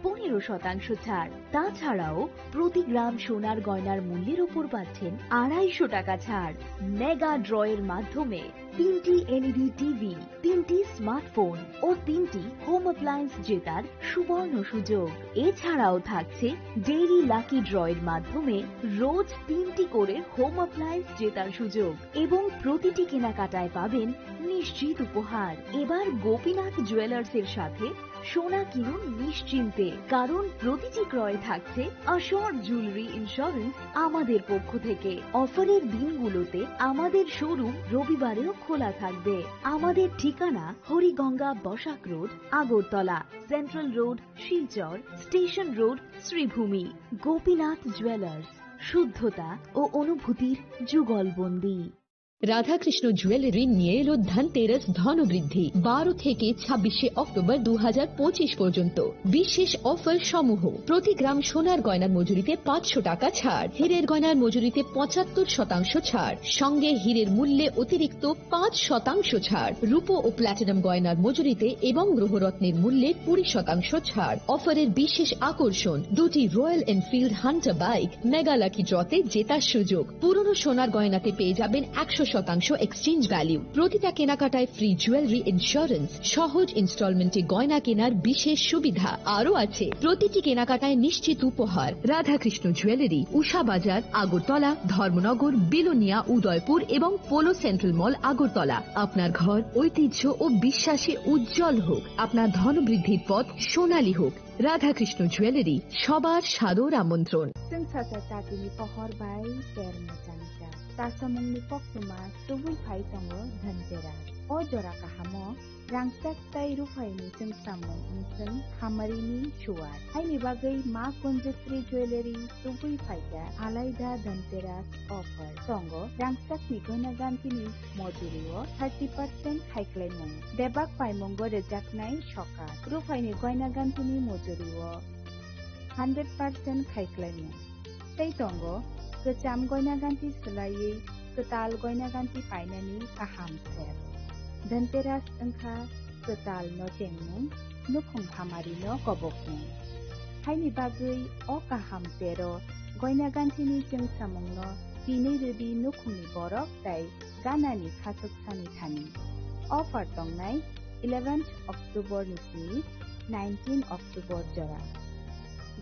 15% ছাড়। তাছাড়াও প্রতি গ্রাম সোনার গয়নার মূল্যের উপর পাচ্ছেন 250 টাকা ছাড়। মেগা ড্রয়ের মাধ্যমে 3টি এলইডি টিভি, 3টি স্মার্টফোন ও 3টি হোম অ্যাপ্লায়েন্স জেতার সুবর্ণ সুযোগ। এছাড়াও থাকছে ডেইলি লাকি ড্রয়ের মাধ্যমে রোজ 3টি করে হোম অ্যাপ্লায়েন্স জেতার সুযোগ এবং প্রতিটি কেনাকাটায় পাবেন নিশ্চিত উপহার। এবার গোপীনাথ জুয়েলার্স এর সাথে সোনা কিনুন নিশ্চিন্তে, কারণ প্রতিটি ক্রয়ে থাকছে অ্যাশোর্ড জুয়েলারি ইন্স্যুরেন্স আমাদের পক্ষ থেকে। অফারের দিনগুলোতে আমাদের শোরুম রবিবারেও খোলা থাকবে। আমাদের ঠিকানা Hariganga Basak Road, Agartala, Central Road, Silchar, Station Road, Sribhumi. Gopinath Jewellers, শুদ্ধতা ও অনুভূতির যুগলবন্দী। রাধাকৃষ্ণ জুয়েলারি নিয়ে এলো ধনতেরাস ধনবৃদ্ধি 12 থেকে 26 অক্টোবর 2025 পর্যন্ত। বিশেষ অফার সমূহ: প্রতি গ্রাম সোনার গয়নার মজুরিতে 500 টাকা ছাড়, হীরের গয়নার মজুরিতে 75% ছাড়, সঙ্গে হীরের মূল্যে অতিরিক্ত 5% ছাড়, রূপো ও প্ল্যাটিনাম গয়নার মজুরিতে এবং গ্রহরত্নের মূল্যে 20% ছাড়। অফারের বিশেষ আকর্ষণ: 2টি royal enfield hunter bike mega lucky ড্রতে জেতার সুযোগ। পুরনো সোনার গয়নাতে পেয়ে যাবেন 100% এক্সচেঞ্জ ভ্যালু। প্রতিটা কেনাকাটায় ফ্রি জুয়েলারি ইন্স্যুরেন্স, সহজ ইনস্টলমেন্টে গয়না কেনার বিশেষ সুবিধা আরও আছে। প্রতিটি কেনাকাটায় নিশ্চিত উপহার। রাধাকৃষ্ণ জুয়েলারি, উষা বাজার, আগরতলা, ধর্মনগর, বিলোনিয়া, উদয়পুর এবং পোলো সেন্ট্রাল মল, আগরতলা। আপনার ঘর ঐতিহ্য ও বিশ্বাসে উজ্জ্বল হোক, আপনার ধনবৃদ্ধির পথ সোনালী হোক। রাধাকৃষ্ণ জুয়েলারি, সবার সাদর আমন্ত্রণ। Tasamungni poknuma tubui phai tongo dhanteras o jora kahamo rangsak tai rufaini sengsamung unseng hamarini shuar haini bagai ma konjastri jewelry tubui phaika alaida dhanteras offer tongo rangsak ni gona gantini mojurio 30% haiklaimung debak paimungo rejaknai shoka rufaini goina gantini mojurio 100% haiklaimung tei tongo kecam goina ganti selayi ketal goina ganti painani kaham ser. Dhanteras engkha ketal no tengmung nukhung hamari no kobokmung. Haini bagai o kaham sero goina ganti ni jeng samung no tini rudi nukhungni borok tai ganani khasuk sani thani. Offer tongnai 11th October nisni 19 October jora.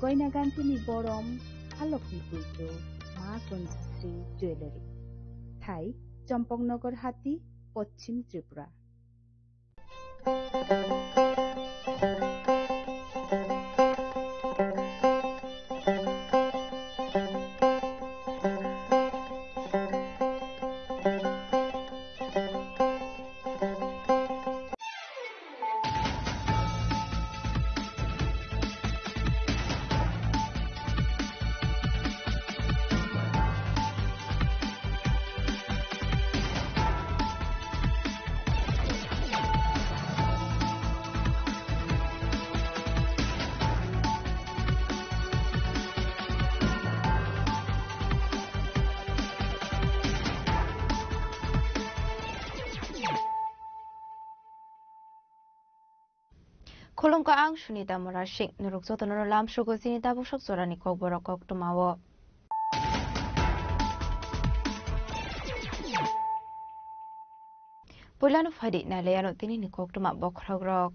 Goina ganti ni borom halokni pujo মা কঞ্জশ্রী jewellery, ঠাই চম্পকনগর হাতি, পশ্চিম Tripura. Khulungka ang Sunita Morashik nurukso tanur lam shugo sinita bushok sorani kok borok kok tumawo. Pulanu fadi na leyano tini ni kok tuma bokragrok.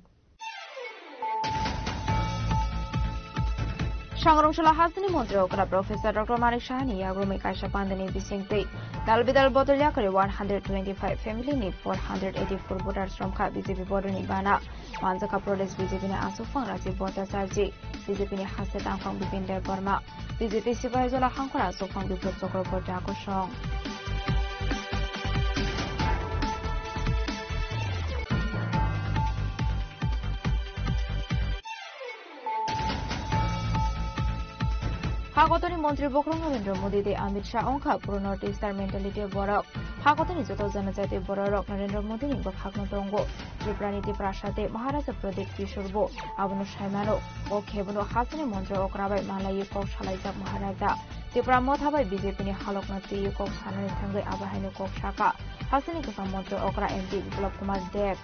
সংরক্ষণ হাসনি মন্ত্রী okra professor doctor মানিক সাহানি ইয়াগ্রমে কাইসা পান্দানি বিসিংতে দালবিদাল বদলিয়া করে 125 family নি 484 voter শ্রমখা BJP বড়নি বানা মানজাকা প্রদেশ BJP নে আসুফাং Rajib Bhattacharya BJP নে হাসে তাংফাং বিপিন্দর Varma BJP Sepahijala হাংখরা আসুফাং বিপ্লব চক্রবর্তী আকর্ষণ হাগতনি মন্ত্রী বক্রং নরেন্দ্র মোদী দে অমিত শাহ অংখা পুরো নর্থ ইস্টার মেন্টালিটি বরক হাগতনি যত জনজাতি বরক নরেন্দ্র মোদী নি বখাগন দঙ্গ ত্রিপুরানীতি প্রাসাদে মহারাজা প্রদীপ কিশোরবো আবনু সাইমানো ও খেবনো হাসনি মন্ত্র অকরাবাই মালাই কক সালাইজাক মহারাজা ত্রিপুরা মথাবাই বিজেপি নি হালকনতি কক সানানি থাঙ্গৈ আবাহাইনো কক শাখা হাসনি গোসাং মন্ত্র অকরা MP Biplab Kumar Deb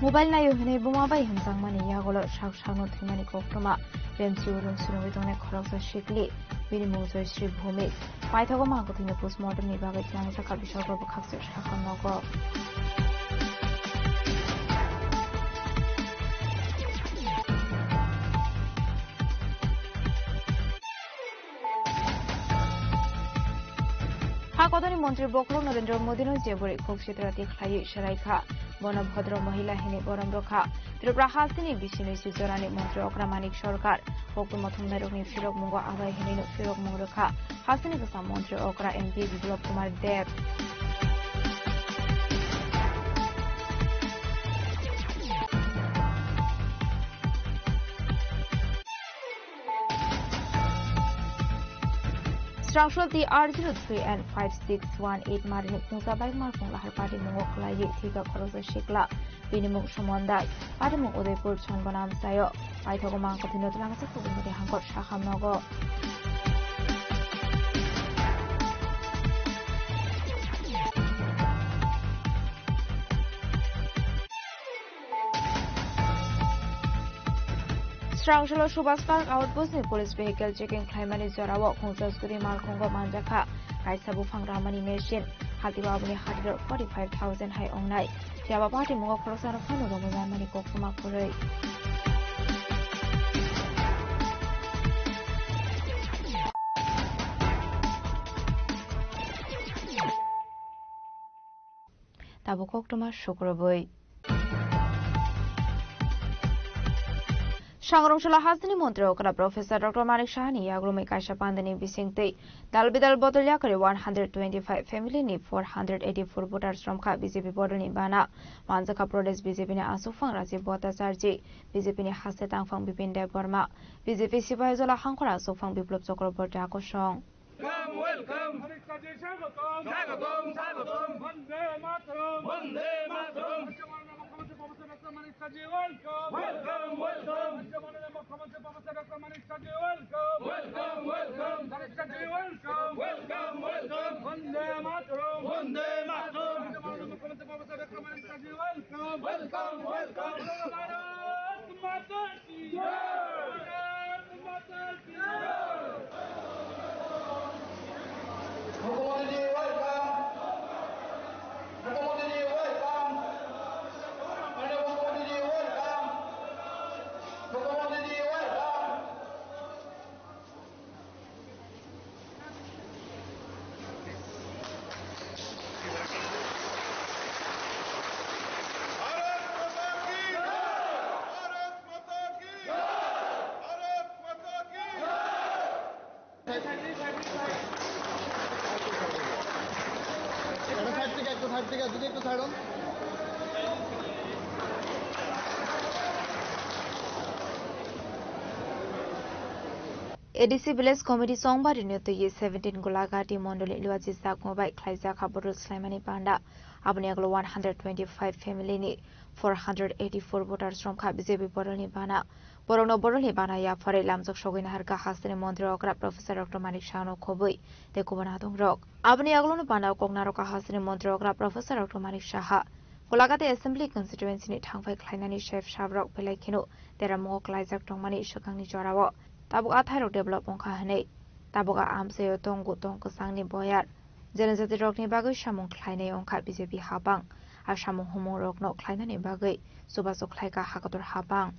Mobile na yohne bumabay himsang mani yagolo shawshawno thimani koktoma remsi ulung sunoi done khoroksa shikli bini mujoi shri bhumi paithago mangko thine postmortem ni bagai tlang sakha bishogo bakhaksir shakhamnogo Hakodani Montri Boklong Narendra Modi no Jebori Koksitra Tikhlai Sharaikha Bonabhadra Mahila Hine Boram Rokha Tripura Hasini Bishini Sijorani Montri Okramanik Sarkar Hokmathum Merokni Firok Mungo Abai Hine Firok Mungrakha Hasini Kasa Montri Okra MP Biplop Kumar Dev Structural the R03 and 5618 Marinik Musabai Marfung Lahar Party Mungokla Yitika Korosa Shikla Binimuk Shamondak Padamuk Udaypur Chongonam Sayo Paitogomang Katino Langsa Kubimati Hankot Shaham Nogo Structural Subas Park outpost ni police vehicle checking Climani Zorawa Konsas Kuri Malkongo Manjaka Kaisabu Fangramani machine Hatibabuni Hadro 45,000 high on night Tiaba Party Mungo Krosa of Hanogo Mani Kokuma Kure Tabukokuma Shukurabui Shangrongshula Hasani Montreal Professor Dr. Manik Shahani Yagrumi Kaisha Pandani Bisingte Dalbidal Botolyakari 125 family ni 484 voters from Ka BJP border ni Bana Manzaka Prodes BJP ni Asufang Raji Bota Sarji BJP ni Hasetang Fang Bipin De Burma BJP Sibayola Hankora Sufang Biplop Sokro Borta Koshong Welcome. ADC Village Committee Songbar in the year 17 Golagati Mondoli Luazizak Mobile Klaizak Haburus Slimani Panda Abneglo 125 family ni 484 voters from Kabizebi Boroni Bana Borono Boroni Bana Ya Fare Lamzok Shogin Harka Hasani Montreal Professor Dr. Manik Shano Kobui de Kubanadong Rock Abneaglo Bana Kognaroka Hasani Montreal Professor Dr. Manik Shaha Golagate Assembly constituency ni Tangfai Kleinani Chef Shavrok Pelekino Deramo Klaizak Tongmani Shokangni Jorawo Tabuk Athairo development kahane Tabuka Amseo Tongu Tonko Sangni Boyar Jenazati Rockni Bagu Shamon Kleine on Kat BJP Habang Ashamon Homo Rock no Kleinani Bagui Subaso Klaika Hakator Habang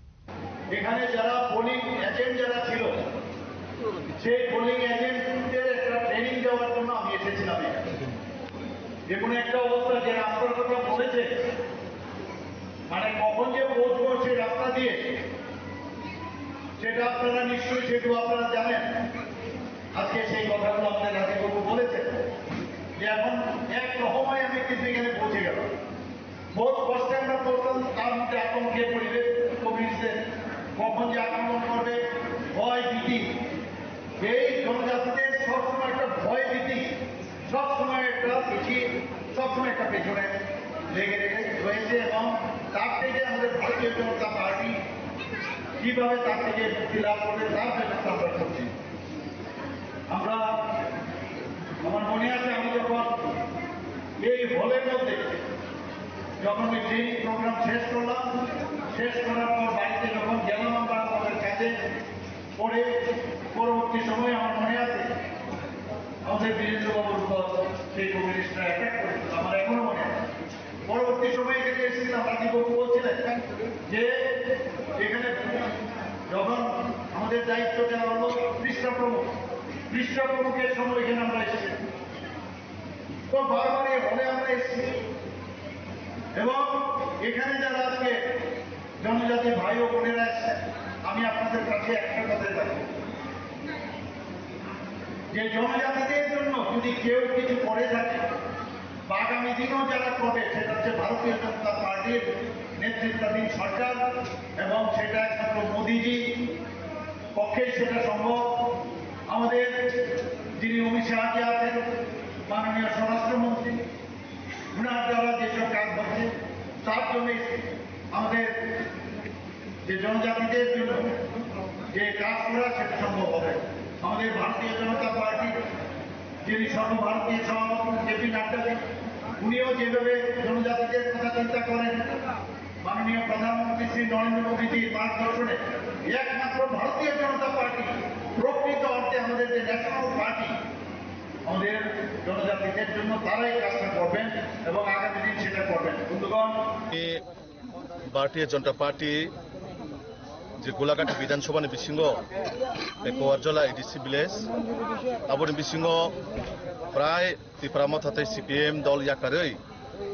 এখানে যারা polling agent যারা ছিল সেই polling এজেন্টদের একটা training দেওয়ার জন্য আমি এসেছিলাম এখানে এমন একটা অবস্থা যে রাস্তার কথা বলেছে মানে কখন যে পৌঁছবো সেই রাস্তা দিয়ে সেটা আপনারা নিশ্চয়ই সেটু আপনারা জানেন আজকে সেই কথাগুলো আপনার রাজিবাবু বলেছেন যে এখন এক রকমায় আমি কিন্তু এখানে পৌঁছে গেলাম বহুত কষ্টে আমরা করতাম তার মধ্যে আতঙ্কে পরিবেশ কমিয়েছে কখন যে আক্রমণ করবে ভয় ভীতি এই জনজাতিদের সবসময় একটা ভয় ভীতি সবসময় একটা পিছিয়ে সবসময় একটা পেছনে লেগে রয়েছে এবং তার থেকে আমাদের ভারতীয় জনতা পার্টি কিভাবে তার থেকে মুক্তি লাভ করবে তার ব্যবস্থা আমরা করছি আমরা আমার মনে আছে আমি যখন এই হলের মধ্যে যখন ওই ট্রেনিং প্রোগ্রাম শেষ করলাম, শেষ করার পর বাড়িতে যখন গেলাম আমরা আমাদের কাছে পরে পরবর্তী সময়ে আমার মনে আছে আমাদের বীরেন্দ্রবাবুর উপর সেই কমিউনিস্টরা অ্যাটাক করেছিল, আমার এখনো মনে আছে। পরবর্তী সময়ে এখানে এসেছিলাম, রাজীববাবু বলছিলেন যে এখানে যখন আমাদের দায়িত্ব দেওয়া হলো পৃষ্ঠা প্রমুখের সময় এখানে আমরা এসেছি, তো বারবার হলে আমরা এসেছি। এবং এখানে যারা আজকে জনজাতি ভাই ও বোনেরা এসেছেন, আমি আপনাদের কাছে একটা কথাই রাখবো যে জনজাতিদের জন্য যদি কেউ কিছু করে থাকে বা আগামী দিনও যারা করবে, সেটা হচ্ছে ভারতীয় জনতা পার্টির নেতৃত্বাধীন সরকার, এবং সেটা একমাত্র মোদীজি পক্ষেই সেটা সম্ভব। আমাদের যিনি অমিত শাহজি আছেন, মাননীয় স্বরাষ্ট্রমন্ত্রী, ওনার দ্বারা যেসব কাজ হচ্ছে তার জন্য আমাদের যে জনজাতিদের জন্য যে কাজ করা সেটা সম্ভব হবে। আমাদের ভারতীয় জনতা পার্টি যিনি সর্বভারতীয় সভাপতি জেপি নাড্ডা, উনিও যেভাবে জনজাতিদের কথা চিন্তা করেন, মাননীয় প্রধানমন্ত্রী শ্রী নরেন্দ্র মোদীজির মার্গদর্শনে একমাত্র ভারতীয় জনতা পার্টি প্রকৃত অর্থে আমাদের যে ন্যাশনাল পার্টি আমাদের জনজাতিদের জন্য তারাই কাজটা করবেন এবং আগামী দিন সেটা করবেন। বন্ধুগণ, भारतीय जनता पार्टी যে Golaghat বিধানসভানি বিসিঙ্গ be Kawarjala ADC village aboni bisingo প্রায় ত্রিপুরা থাতে সিপিএম দল ইয়াকারই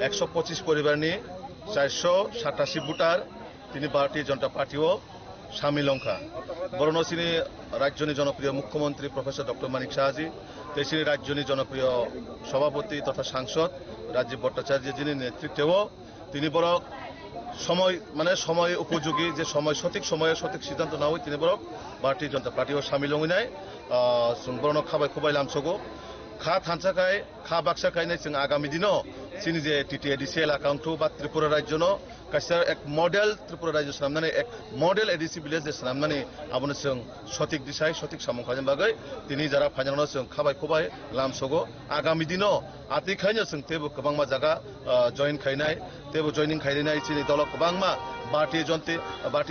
125 পরিবারনি 487 ভোটার তিনি ভারতীয় জনতা পার্টিও শামিল অংখা বরণসিনী রাজ্যনি জনপ্রিয় মুখ্যমন্ত্রী প্রফেসর ডক্টর মানিক সাহাজি, তেসিনী রাজ্যনি জনপ্রিয় সভাপতি তথা সাংসদ রাজীব ভট্টাচার্য যিনি নেতৃত্বেও তিনি বড় সময় উপযোগী যে সময় সঠিক সময়ে সঠিক সিদ্ধান্ত না হয় তিনি বড় ভারতীয় জনতা পার্টিও শামিল হই নাই বরণ খাবাই খুবাই লামছগো খা থানসাকায় খা বাক্সাকায় নাই जों আগামী দিনও চিনি যে টিটিএডিসি এলাকাউন্টু বা ত্রিপুরা রাজ্যনো কাছে এক মডেল ত্রিপুরা রাজ্য সামনে এক মডেল এডিসি ভিলেজ সামনে আবনো जों সঠিক দিশায় সঠিক সামখাজেন বাগৈ তিনি যারা ফাইনালনো जों খাবাই খুবাই লামছগো আগামী দিনও আতিখাইনো जों তেবো গোबांमा জায়গা জয়েন খাইনাই তেবো জয়েনিং খাইনাই চিনি দল গোबांमा भारतीय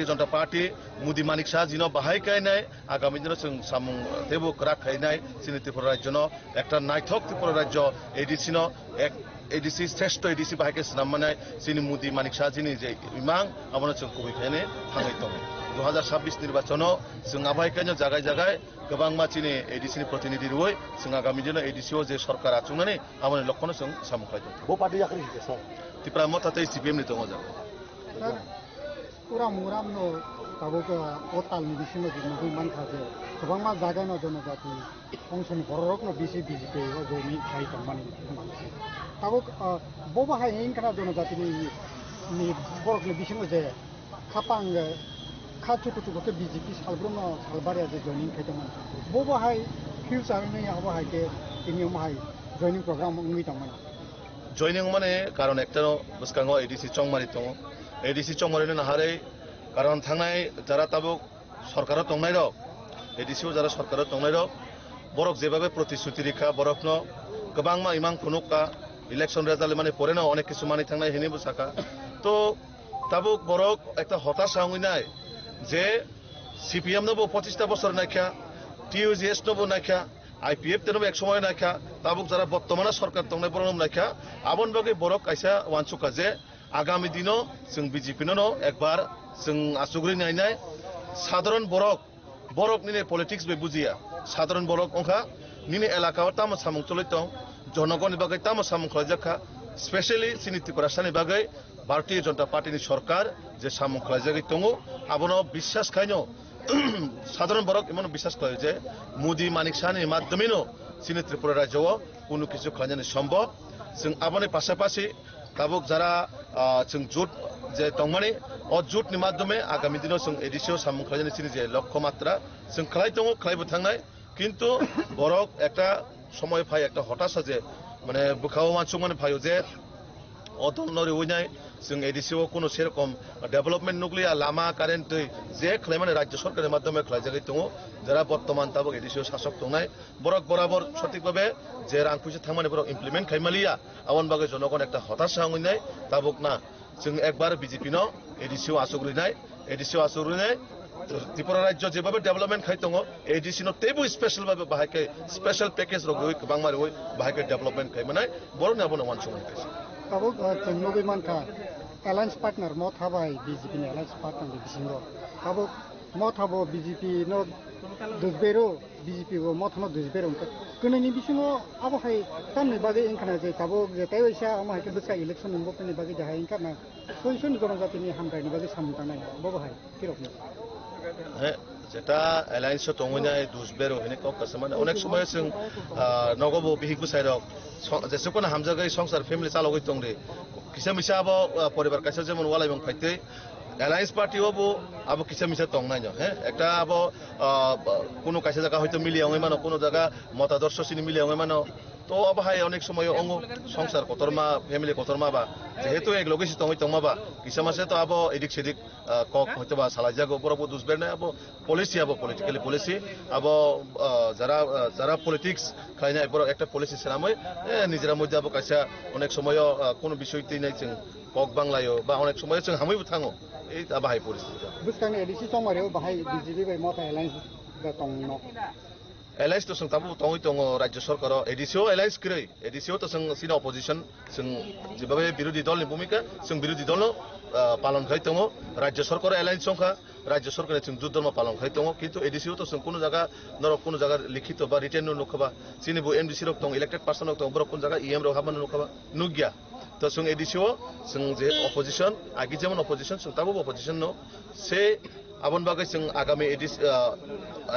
जनता पार्टी मोदी मानिक साहाजिनो बाहाय गायनाय आगामी दिनाव जों सामुं तेबो राग खायनाय चिनि त्रिपुरा राज्यनो একটা नायथक त्रिपुरा राज्य एडिसिनो एक एडिसि श्रेष्ठ एडिसि बाहायके स्नामनाय चिनि मोदी मानिक साहाजिनि जे इमां आबनो जों कबिखायने थाङै दं 2026 নির্বাচনও जों आबायखायनो জায়গায় জায়গায় गोबांमा चिनि एडिसिनि प्रतिनिधि रुय जों आगामी दिनाव एडिसिओ जे सरकार आचुंनानै आबनो लक्षण जों सामुखाय दं बो पार्टी याखरि सर त्रिपुरा मथाते सिपिएम नि दङ जा पूरा मुराम नो ताबुक ओताल नि बिसिनो जुनु मान खाजे गोबांमा जागानो जनजाति अंशनि बररक नो बीजेपी ओ जोनि खाइ तमानि ताबुक बोबा हाय इन kana जनजाति नि बरक नि बिसिनो जे खापांग खा चुकु के बीजेपी सालब्रनो सालबारिया जे जॉइनिंग खाइ तमान बोबा हाय फ्यूचर नि आबा हाय के इनि माय जॉइनिंग प्रोग्राम उंगि तमान जॉइनिंग माने कारण एकटानो बसकांगो एडिसि चंगमारि दङ एडिसि चंगमारिनो नाहारै कारण थांनाय যারা তাবুক সরকার তংনাই রক एडिसिओ যারা সরকার তংনাই রক বরক যেভাবে প্রতিশ্রুতি রেখা বরকনো गोबांमा ইমাং ফুনুকা ইলেকশন রেজাল্ট মানে পরে না অনেক কিছু মানে থাংনাই হেনিবো সাকা তো তাবুক বরক একটা হতাশা হইনাই যে সিপিএম নবো 25টা বছর নাইখা টিইউজিএস নবো নাইখা আইপিএফ তেনবো এক সময় নাইখা তাবুক যারা বর্তমানে সরকার তংনাই বরম নাইখা আবন বগে বরক কাইসা ওয়ানসুকা যে आगामी दिनों जों बीजेपीनो एकबार जों आसुग्री नायनाय साधारण बरक निने पलिटिक्स बे बुजिया साधारण बरक अंखा निने एलाकाव ताम सामुं चलित जनगणनि बागै ताम सामुं खलायजाखा स्पेशली चिनि त्रिपुरासानि बागै भारतीय जनता पार्टी सरकार जे सामुं खलायजागै दङ आबनो বিশ্বাস खायनो साधारण बरक इमान বিশ্বাস खायो जे मोदी मानिक साहानि माध्यमेनो चिनि त्रिपुरा राज्यआव कोनो किछु खालायनो सम्भव जों आबनि पाशापाशि ताबुक যারা जों जुट जे तंमानि अ जुटनि माध्यमे आगामी दिनाव जों एडिसिओ सामुं खालायनो चिनि जे लक्ष्यमात्रा जों खालाय दङ खालायबो थांनाय किन्तु बरक একটা সময় फाय একটা হতাশা যে মানে बुखाव मानसुक माने फायो जे अदनरि उइनाय जों एडिसिआव কোনো সেরকম ডেভেলপমেন্ট নুকলিয়া লামা কারেন্ট যে খালাইমানে রাজ্য সরকারের মাধ্যমে খালাইজাগै দङ যারা বর্তমান তাবক এডিসিআव শাসক দंनाय বরক বরাবর সঠিকভাবে যে রাং পয়সা থামানে বরক ইমপ্লিমেন্ট খাইমালিয়া আवन বাগে জনগণ একটা হতাশা হইনাय তাবক না जों একবার বিজেপি ন এডিসিআव আসুগ্রিনাय ত্রিপুরা রাজ্য যেভাবে ডেভেলপমেন্ট খাই দङ এডিসি ন তেবু স্পেশাল ভাবে বাহাকে স্পেশাল প্যাকেজ রগৈ বাংমারি হই বাহাকে ডেভেলপমেন্ট খাইমানাय বরন আবন ওয়ান সময় খাইছে তাবক जों नगै मानखा एलायन्स पार्टनार म थाबाय बीजेपी नि एलायन्स पार्टनार नि बिसिङाव ताबक म थाबो बीजेपी नो दुजबेरो बीजेपी को म थानो दुजबेरो कनैनि बिसिङाव आबहाय ताननि बागै एंखाना जे ताबक जे ताइसा आमाहाय बसका इलेक्शन नंगो पनि बागै जाहाय एंखाना सयसन जनजातिनि हामरायनि बागै सामतानाय बबाहाय किरकनि যেটা এলায়েন্স দङनाय दुजबेरो हेने কক কাসমানে অনেক সময় जों নগব বিহিকু সাইরক जेसेकोन हामजागै संसार फेमिली चालगै दंदे किसा मिसा अब परिवार काइसा जेमन वालाइबं फाइते एलायन्स पार्टी हबो अब किसा मिसा दंनाय न हे एकटा अब कोनो काइसा जागा हयतो मिलियाङै मानो कोनो जागा मतादर्श सिनि मिलियाङै मानो तो अब हाय अनेक समय अंग संसार कतरमा फेमिली कतरमा बा जेहेतु एक लोकेशन दङै दंमाबा किसा मासे तो अब एदिक सेदिक কক হয়তো বা সালাইজাগো বড় দুজবের নাই अब পলিসি अब পলিটিক্যালি পলিসি अब যারা যারা পলিটিক্স খাইনাय বড় একটা পলিসি সেরামই নিজেরা মধ্যে अब কাইসা অনেক সময় কোনো বিষয়তেই নাই जों কক বাংলায়ো বা অনেক সময় जों হামैबो थाङो এই বাহাই পরিস্থিতি बुसकानि एडिसि तमारेव बाहाय बीजेपी बाय मता एलायन्स दा तंनो एलायन्स तो जों ताबो दङै दङ राज्य सरकार एडिसिआव एलायन्स गरै एडिसिआव तो जों सिना अपोजिशन जों जेबाबे बिरोधी दलनि भूमिका जों बिरोधी दल पालन खाइ दङ राज्य सरकार एलायन्स संखा राज्य सरकार जों जुद्धमा पालन खाइ दङ किन्तु एडिसिआव तो जों कोनो जागा नरक कोनो जागा लिखित बा रिटेन नुखबा सिनिबो एमडीसी रक दङ इलेक्टेड पर्सन रक दङ बरक कोनो जागा ईएम रक हाबन नुखबा नुगिया तो जों एडिसिआव जों जे अपोजिशन आगि जेमन अपोजिशन जों ताबो अपोजिशन नो से आबन बागै जों आगामी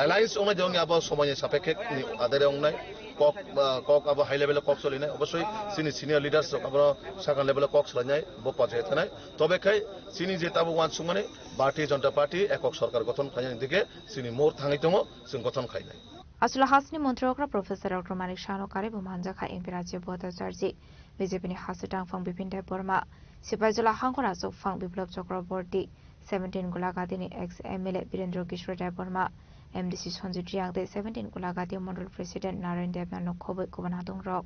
एलायन्स अंनाय दङ अब समायनि सापेक्षे आदारे अंनाय কক अब हाई लेभेल কক चलिनाय अबশ্যই सिनि सिनियर लिडार्स अब सागान लेभेल কক चलायनाय ब पर्याय थानाय तबेखाय सिनि जे ताबो वान सुमाने भारतीय जनता पार्टी एকক सरकार गठन खायनायनि दिगे सिनि मोर थाङै दङ जों गठन खायनाय আসলে হাসনি মন্ত্রকরা প্রফেসর ডক্টর মানিক শাহনকারে বুমানজাখা এমপি রাজ্য ভট্টাচার্য বিজেপিনি হাসুটাংফাং বিপিনদাই বর্মা সিপাইজলা হাংকরা চকফাং বিপ্লব চক্রবর্তী 17 গোলাঘাটিনি এক্স এমএলএ বীরেন্দ্র কিশোর দেব বর্মা एमडीसी सञ्जु ट्रियाङदे 17 गोलाघाटी मण्डल प्रेसिडेन्ट नारायण देवना नखबै कुबना दंरक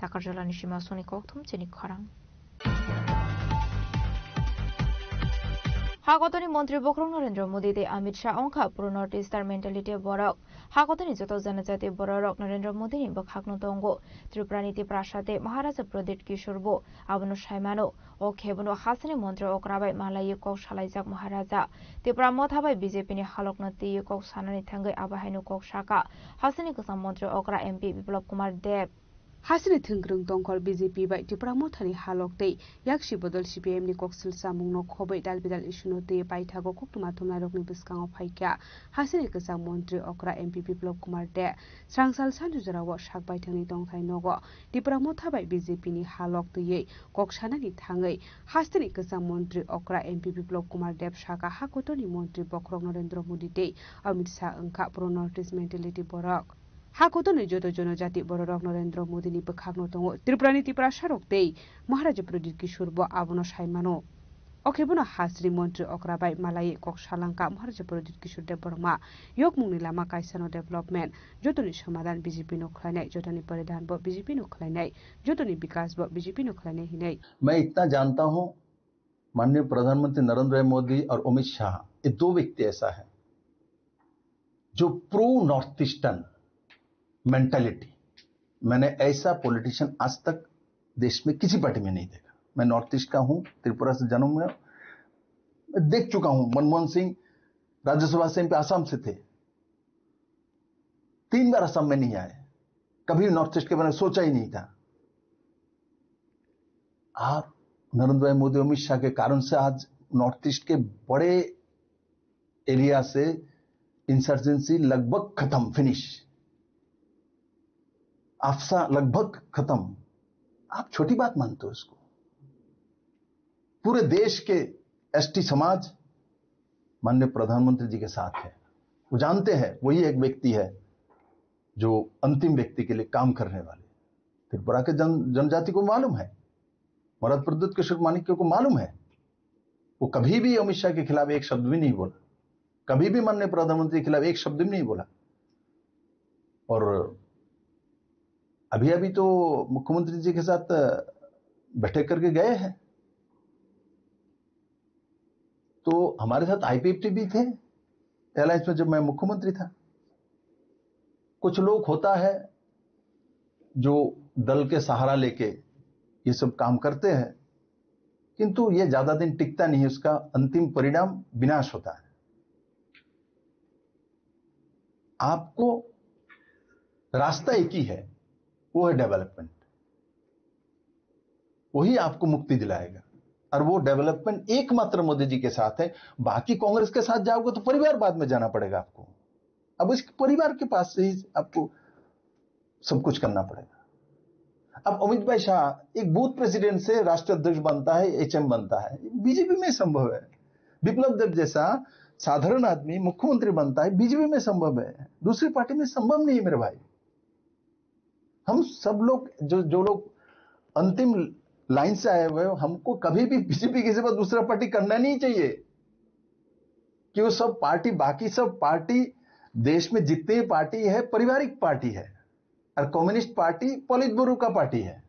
Takarjalani Shima Soni Koktum Cheni Kharang হাগতনি মন্ত্রী বক্রং নরেন্দ্র মোদী দে অমিত শাহ অংখা পুরো নর্থ ইস্টার মেন্টালিটি বরক হাগতনি যত জনজাতি বরক নরেন্দ্র মোদী নি বখাকনো দঙ্গ ত্রিপুরানীতি প্রাসাদে মহারাজা প্রদীপ কিশোরবো আবনো সাইমানো ও খেবনো হাসিনি মন্ত্রী অক্রাবাই মালায়ু কক সালাইজাক মহারাজা ত্রিপুরা মথাবাই বিজেপি নি হালকনো তি কক সানানি থাঙ্গৈ আবাহাইনো কক শাখা হাসিনি গোসাম মন্ত্রী অক্রা এমপি বিপ্লব কুমার দেব हासिनि थोंग्रों दंखल बीजेपी बाय टिप्रा मोथानि हालकतै याक्षि बदल सीपीएम नि कक्सिल सामुं न खबै दालबिदाल इशुनो ते पाइथागो कुक्तुमा थुमना रकनि बिस्काङाव फाइका हासिनि गोसां मन्त्री अक्रा एमपी बिप्लब कुमार दे स्रांसाल सानजुजराव साकबाय थंनि दंथाय नगो टिप्रा मोथा बाय बीजेपी नि हालकतै कक्सानानि थाङै हासिनि गोसां मन्त्री अक्रा एमपी बिप्लब कुमार देव साका हाकोटनि मन्त्री बक्रक नरेन्द्र मोदी दे अमित शाह अंखा प्रो नॉर्थ ईस्ट मेंटेलिटी बरक हाकोतोनि जतो जनजाति बररक नरेन्द्र मोदीनि बखागनो दङ त्रिपुरानि तिप्रा सारकतै महाराजा प्रदीप किशोर ब आबनो साइमानो अखेबनो हास्रि मन्त्री अक्राबाई मालाय कक्सालांका महाराजा प्रदीप किशोर देव बर्मा योग मुंनि लामा कायसानो डेभलपमेन्ट जतोनि समाधान बीजेपी नो खलायनाय जतोनि परिधान ब बीजेपी नो खलायनाय जतोनि विकास ब बीजेपी नो खलायनाय हिनै मैं इतना जानता हूं माननीय प्रधानमंत्री नरेंद्र मोदी और अमित शाह ये दो व्यक्ति ऐसा है जो प्रो नॉर्थ ईस्टर्न मेंटालिटी मैंने ऐसा पॉलिटिशियन आज तक देश में किसी पार्टी में नहीं देखा। मैं नॉर्थ ईस्ट का हूं, त्रिपुरा से जन्म में देख चुका हूं। मनमोहन सिंह राज्यसभा से एमपी आसाम से थे, 3 बार असम में नहीं आए, कभी नॉर्थ ईस्ट के बारे में सोचा ही नहीं था। आप नरेंद्र भाई मोदी अमित शाह के कारण से आज नॉर्थ ईस्ट के बड़े एरिया से इंसर्जेंसी लगभग खत्म, फिनिश, अफसा लगभग खत्म। आप छोटी बात मानते हो इसको? पूरे देश के एसटी समाज माननीय प्रधानमंत्री जी के साथ है। वो जानते हैं वही एक व्यक्ति है जो अंतिम व्यक्ति के लिए काम करने वाले। त्रिपुरा के जनजाति को मालूम है, महाराज प्रद्युत किशोर माणिक्य को मालूम है, वो कभी भी अमित शाह के खिलाफ एक शब्द भी नहीं बोला, कभी भी माननीय प्रधानमंत्री के खिलाफ एक शब्द भी नहीं बोला। और अभी अभी तो मुख्यमंत्री जी के साथ बैठक करके गए हैं। तो हमारे साथ आईपीएफटी भी थे एलायंस में जब मैं मुख्यमंत्री था। कुछ लोग होता है जो दल के सहारा लेके ये सब काम करते हैं, किंतु ये ज्यादा दिन टिकता नहीं, उसका अंतिम परिणाम विनाश होता है। आपको रास्ता एक ही है, वो है डेवलपमेंट। वही आपको मुक्ति दिलाएगा और वो डेवलपमेंट एकमात्र मोदी जी के साथ है। बाकी कांग्रेस के साथ जाओगे तो परिवार बाद में जाना पड़ेगा आपको। अब इस परिवार के पास से ही आपको सब कुछ करना पड़ेगा। अब अमित भाई शाह एक बूथ प्रेसिडेंट से राष्ट्रीय अध्यक्ष बनता है, एचएम बनता है, बीजेपी में संभव है। विप्लव देव जैसा साधारण आदमी मुख्यमंत्री बनता है, बीजेपी में संभव है, दूसरी पार्टी में संभव नहीं मेरे भाई। हम सब लोग जो लोग अंतिम लाइन से आए हुए, हमको कभी भी बीजेपी के सिवा दूसरा पार्टी करना नहीं चाहिए कि वो सब पार्टी, बाकी सब पार्टी देश में जितनी पार्टी है पारिवारिक पार्टी है और कम्युनिस्ट पार्टी पॉलिट ब्यूरो का पार्टी है।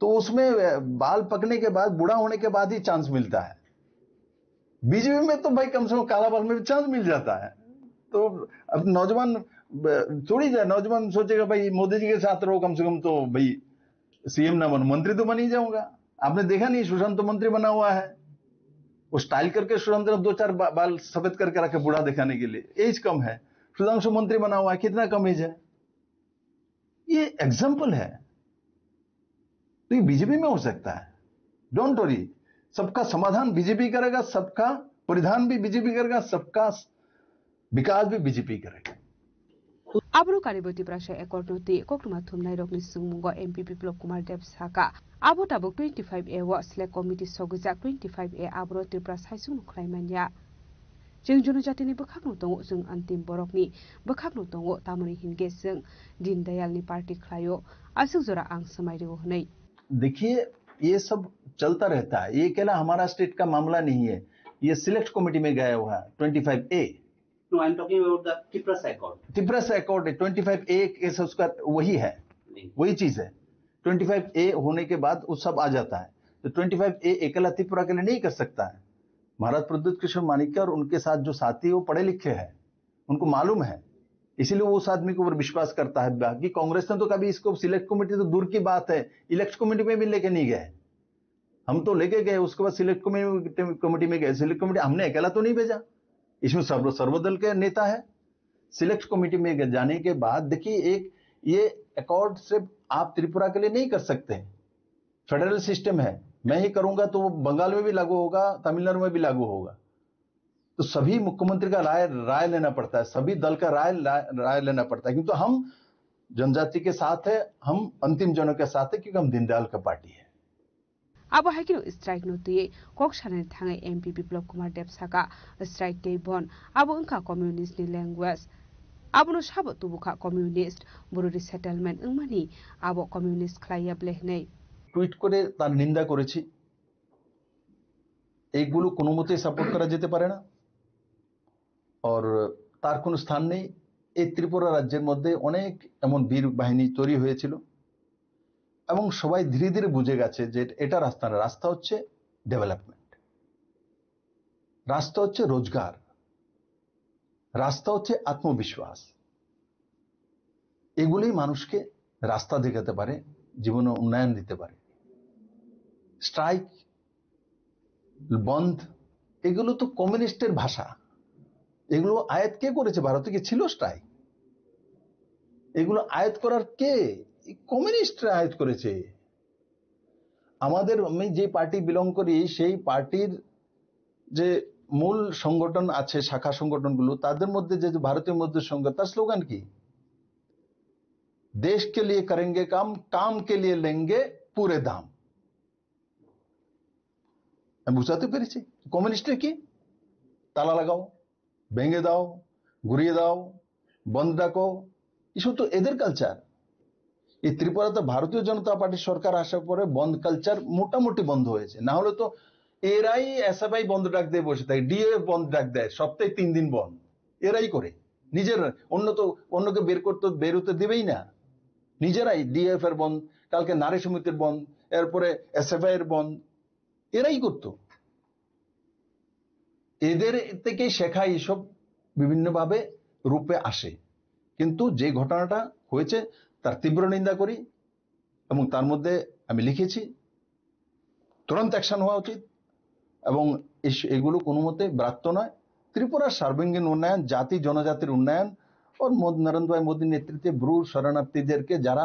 तो उसमें बाल पकने के बाद, बूढ़ा होने के बाद ही चांस मिलता है। बीजेपी में तो भाई कम से कम काला बाल में भी चांस मिल जाता है। तो अब नौजवान थोड़ी जाए, नौजवान सोचेगा भाई मोदी जी के साथ रहो, कम से कम तो भाई सीएम ना बनो, मंत्री तो बन ही जाऊंगा। आपने देखा नहीं, सुशांत तो मंत्री बना हुआ है, वो स्टाइल करके सुशांत ने 2-4 बाल सफेद करके रखे बूढ़ा दिखाने के लिए, एज कम है। सुधांशु मंत्री बना हुआ है, कितना कम एज है। ये एग्जाम्पल है। तो ये बीजेपी में हो सकता है, डोंट वरी। सबका समाधान बीजेपी करेगा, सबका परिधान भी बीजेपी करेगा, सबका विकास भी बीजेपी करेगा। आब्रो कार्यबती प्राशय एकॉर्ड नोती कोकमा थुमनाय रकनि सुंगमुंग एमपी विप्लव कुमार देव साका आबो ताबो 25A व सिलेक्ट कमिटी सगुजा 25A आब्रो त्रिपुरा साइसुं नुख्लायमानिया जों जनजातिनि बखागनो दङ जों अंतिम बरकनि बखागनो दङ तामनि हिनगे जों दीनदयालनि पार्टी खलायो आसुक जरा आं समायरिगो हनै। देखिए ये सब चलता रहता है, ये अकेला हमारा स्टेट का मामला नहीं है, ये सिलेक्ट कमेटी में गया हुआ है 25A। No, I'm talking about the Tipras Accord. Tipras Accord 25A case उसका वही है, वही चीज है। 25A होने के बाद वो सब आ जाता है। तो 25A अकेला त्रिपुरा के लिए नहीं कर सकता है। महाराज प्रद्युत किशोर माणिक्य और उनके साथ जो साथी वो पढ़े लिखे हैं, उनको मालूम है, इसीलिए वो उस आदमी के ऊपर विश्वास करता है। बाकी कांग्रेस ने तो कभी इसको सिलेक्ट कमेटी तो दूर की बात है, इलेक्ट कमेटी में भी लेके नहीं गए। हम तो लेके गए, उसके बाद सिलेक्ट कमेटी में गए। सिलेक्ट कमेटी हमने अकेला तो नहीं भेजा, इसमें सर्वदल के नेता है। सिलेक्ट कमेटी में जाने के बाद देखिए, एक ये अकॉर्ड सिर्फ आप त्रिपुरा के लिए नहीं कर सकते, फेडरल सिस्टम है। मैं ही करूंगा तो वो बंगाल में भी लागू होगा, तमिलनाडु में भी लागू होगा। तो सभी मुख्यमंत्री का राय लेना पड़ता है, सभी दल का राय लेना पड़ता है। क्योंकि हम जनजाति के साथ है, हम अंतिम जनों के साथ है, क्योंकि हम दीनदयाल का पार्टी है। अब हाकिनो स्ट्राइक नोतिये कोकसाने थांगे एमपी विप्लव कुमार देव साका स्ट्राइक के बन अब उनका कम्युनिस्ट नि language Abono sabot tubuka communist Bururi settlement ingmani abo communist khlaiya blehnei tweet করে তার নিন্দা করেছি এইগুলো কোনো মতেই সাপোর্ট করা যেতে পারে না আর তার কোনো স্থান নেই এই ত্রিপুরা রাজ্যের মধ্যে অনেক এমন বীর বাহিনী তৈরি হয়েছিল এবং সবাই ধীরে ধীরে বুঝে গেছে যে এটা রাস্তা না রাস্তা হচ্ছে ডেভেলপমেন্ট রাস্তা হচ্ছে রোজগার রাস্তা হচ্ছে আত্মবিশ্বাস এগুলোই মানুষকে রাস্তা দেখাতে পারে জীবনে উন্নয়ন দিতে পারে স্ট্রাইক বন্ধ এগুলো তো কমিউনিস্টের ভাষা এগুলো আয়াত কে করেছে ভারতে কি ছিল স্ট্রাইক এগুলো আয়াত করার কে কমিউনিস্টরা আয়াত করেছে আমাদের আমি যে পার্টি বিলং করি সেই পার্টির যে মূল সংগঠন আছে শাখা সংগঠনগুলো তাদের মধ্যে যে ভারতের মধ্যে সংগঠন তার স্লোগান কি देश के लिए करेंगे काम काम के लिए लेंगे पूरे दाम আমি বুঝাতে পেরেছি কমিউনিস্টের কি তালা লাগাও ভেঙে দাও ঘুরিয়ে দাও বন্ধ রাখো এসব তো এদের কালচার এই ত্রিপুরাতে ভারতীয় জনতা পার্টির সরকার আসার পরে বন্ধ কালচার মোটামুটি বন্ধ হয়েছে না হলে তো এরাই এসএফআই বন্ধ ডাক দিয়ে বসে থাকে ডিএ বন্ধ ডাক দেয় সপ্তাহে 3 দিন বন্ধ এরাই করে নিজের অন্যকে বেরোতে দেবেই না নিজেরাই ডিএফ এর বন্ধ কালকে নারী সমিতির বন্ধ এরপরে এসএফআই এর বন্ধ এরাই করত এদের থেকে শেখা এইসব বিভিন্নভাবে রূপে আসে কিন্তু যে ঘটনাটা হয়েছে তার তীব্র নিন্দা করি এবং তার মধ্যে আমি লিখেছি তুরন্ত অ্যাকশন হওয়া উচিত এবং এগুলো কোনো মতে ব্রাত্য নয় ত্রিপুরার সার্বাঙ্গীন উন্নয়ন জাতি জনজাতির উন্নয়ন और नरेंद्र भाई मोदी नेतृत्বে ব্রু শরণার্থীদেরকে যারা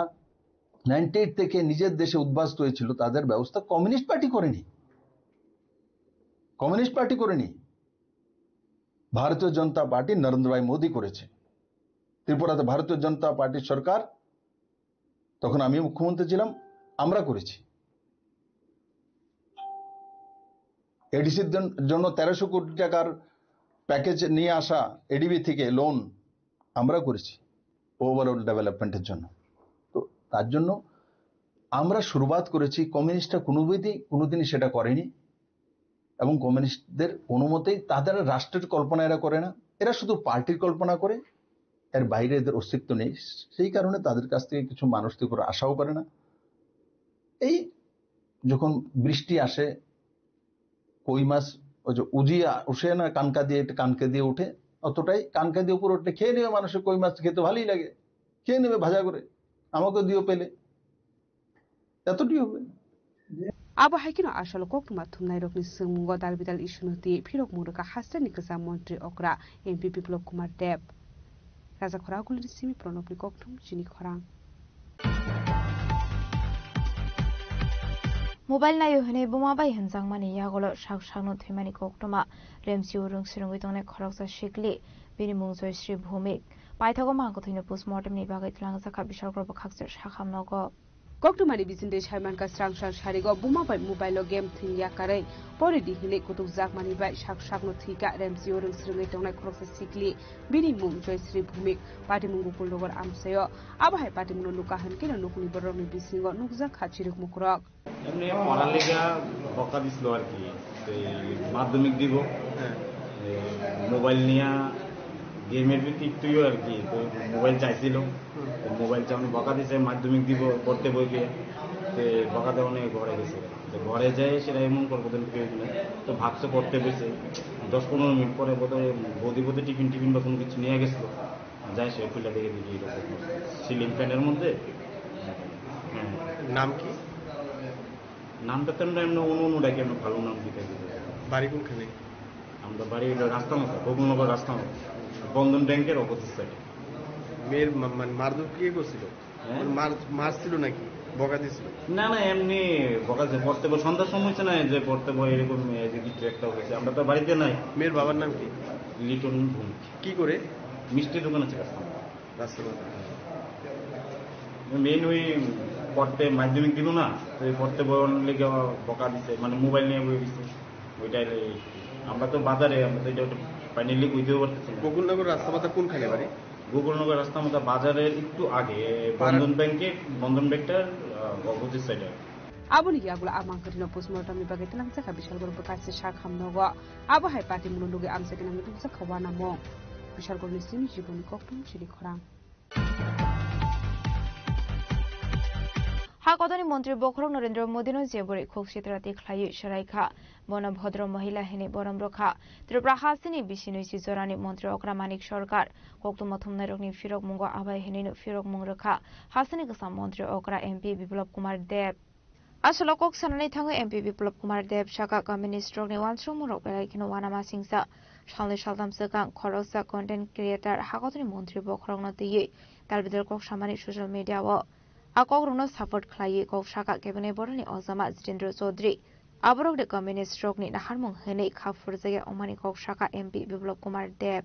98 থেকে নিজের দেশে উদ্বাস্ত হয়েছিল তাদের ব্যবস্থা কমিউনিস্ট পার্টি করেনি ভারতীয় জনতা পার্টি নরেন্দ্র ভাই মোদি করেছে ত্রিপুরাতে ভারতীয় জনতা পার্টির সরকার তখন আমি মুখ্যমন্ত্রী ছিলাম আমরা করেছি এডিসির জন্য 1300 কোটি টাকার প্যাকেজ নিয়ে আসা এডিবি থেকে লোন আমরা করেছি ওভারঅল ডেভেলপমেন্টের জন্য তো তার জন্য আমরা শুরুবাত করেছি কমিউনিস্টরা কোনোদিনই সেটা করেনি এবং কমিউনিস্টদের কোনো মতেই তাদের রাষ্ট্রের কল্পনা এরা করে না এরা শুধু পার্টির কল্পনা করে এর বাইরে এদের অস্তিত্ব নেই সেই কারণে তাদের কাছ থেকে কিছু মানুষ থেকে আশাও করে না এই যখন বৃষ্টি আসে কই মাছ ওই যে উজিয়া উঠে না কানকে দিয়ে উঠে অতটাই কানকা দিয়ে উপর উঠলে খেয়ে নেবে মানুষের কই মাছ খেতে ভালোই লাগে খেয়ে নেবে ভাজা করে আমাকে দিও পেলে এতটি হবে abo haikino asalo kokuma thumnai rokni sungmungo dalbidal isunuti phirok muruka hasani kasa mantri okra MP Biplop Kumar Deb Raja Khoraguli simi pronopni koktum chini khorang mobile নাইও হনে বোমাবাই হনজাং মানি ইয়াগলো সাগসাগনো থৈমানি কোকটমা রেমসি উরুং সিরুঙ্গি তংনে খরকসা শিকলি বিনি মুং জয়শ্রী ভৌমিক পাইথাগো মাংকো থৈনো পোস্টমর্টেম नि बागै tlangzaka bishalgrobo khakser shakhamnogo koktumani bisinde shaiman ka strangshar sharigo bumabai mobile game thinya karai pore di hile kutuk jakmani bai sagsagno thika remsi urung srungai tongnai khoroksa sikli bini mung joyশ্রী Bhowmik party mungu puldogor amsayo abahai party mungu lukahan kino nukuni boroni bisingo nukjak khachiruk mukrok এমনি পড়ালেখা বকা দিছিল আর কি মাধ্যমিক দিব mobile নিয়ে গেমের ভিত্তি একটুও আর কি মোবাইল চাইছিল মোবাইল চাউনি বকা দিছে মাধ্যমিক দিব পড়তে বইকে বকা দেওয়া নিয়ে ঘরে গেছে ঘরে যায় সেটা এমন করবোধন তো ভাবছে পড়তে বসে 10-15 মিনিট পরে বোধহয় বৌদি টিফিন বা কোনো কিছু নিয়ে গেছিল যায় সে খুলে দেখে দেখি এরকম সিলিং ফ্যানের মধ্যে নাম কি নামটা তো আমরা অনু ডাকি আমরা ভালো নাম দিতে বাড়ি কোনখানে আমরা বাড়ি রাস্তা মতো গোকুলনগর রাস্তা মতো বন্ধন ব্যাংকের অপোজিট সাইডে মেয়ের মারধর কে করছিল মারছিল নাকি বকা দিছিল না এমনি বকা যে পড়তে বই সন্ধ্যার সময় হচ্ছে না যে পড়তে বই এরকম যে কিছু একটা হয়েছে আমরা তো বাড়িতে নাই মেয়ের বাবার নাম কি লিটন ভূমি কি করে মিষ্টি দোকান আছে রাস্তা মেন ওই পড়তে মাধ্যমিক দিল না পড়তে বই লেগে বকা দিছে মানে মোবাইল নিয়ে বই দিচ্ছে ওইটাই আমরা তো বাজারে আমরা তো এটা ফাইনালি বুঝতেও পারতেছি গোকুলনগর রাস্তা মাথা কোনখানে বাড়ি গোকুলনগর রাস্তা আমাদের বাজারের একটু আগে বন্ধন ব্যাংকটার অপোজিট সাইডে। Aboni ya gula amang kadina postmortem ni bagai telang saka bishal gor bekasi shakam nogo abo hai party mulunduge amsa kina mitu sa khawana mo bishal gor ni sini jiboni koktum chili khorang হাকতনি মন্ত্রী বখরক নরেন্দ্র মোদীনো জেবরে খুব চিত্রাতি খ্লাই সরাইখা বনভদ্র মহিলা হেনি বরম রখা ত্রিপুরা হাসিনি বিশিনুইসি জরানি মন্ত্রী অগ্রামানিক সরকার কক্তমথম নাইরকনি ফিরক মুঙ্গ আবাই হেনিনো ফিরক মুং রখা হাসিনি গসা মন্ত্রী অগ্রা MP Biplab Kumar Deb আসলে cock সানানি থাঙ্গো MP Biplab Kumar Deb শাখা communist রকনি ওয়ানসুম rock বেলাইখিনো ওয়ানামা সিংসা সালনি সালদাম সেকাং খরকসা content creator হাকতনি মন্ত্রী বখরক নতিয়ে তালবিদর cock সামানি social media ও akok runo support khlai kok shaka kebene borani ozama Jitendra Chaudhary aborok de communist rokni naharmung hene khafur jage omani kok shaka MP Biplop Kumar Deb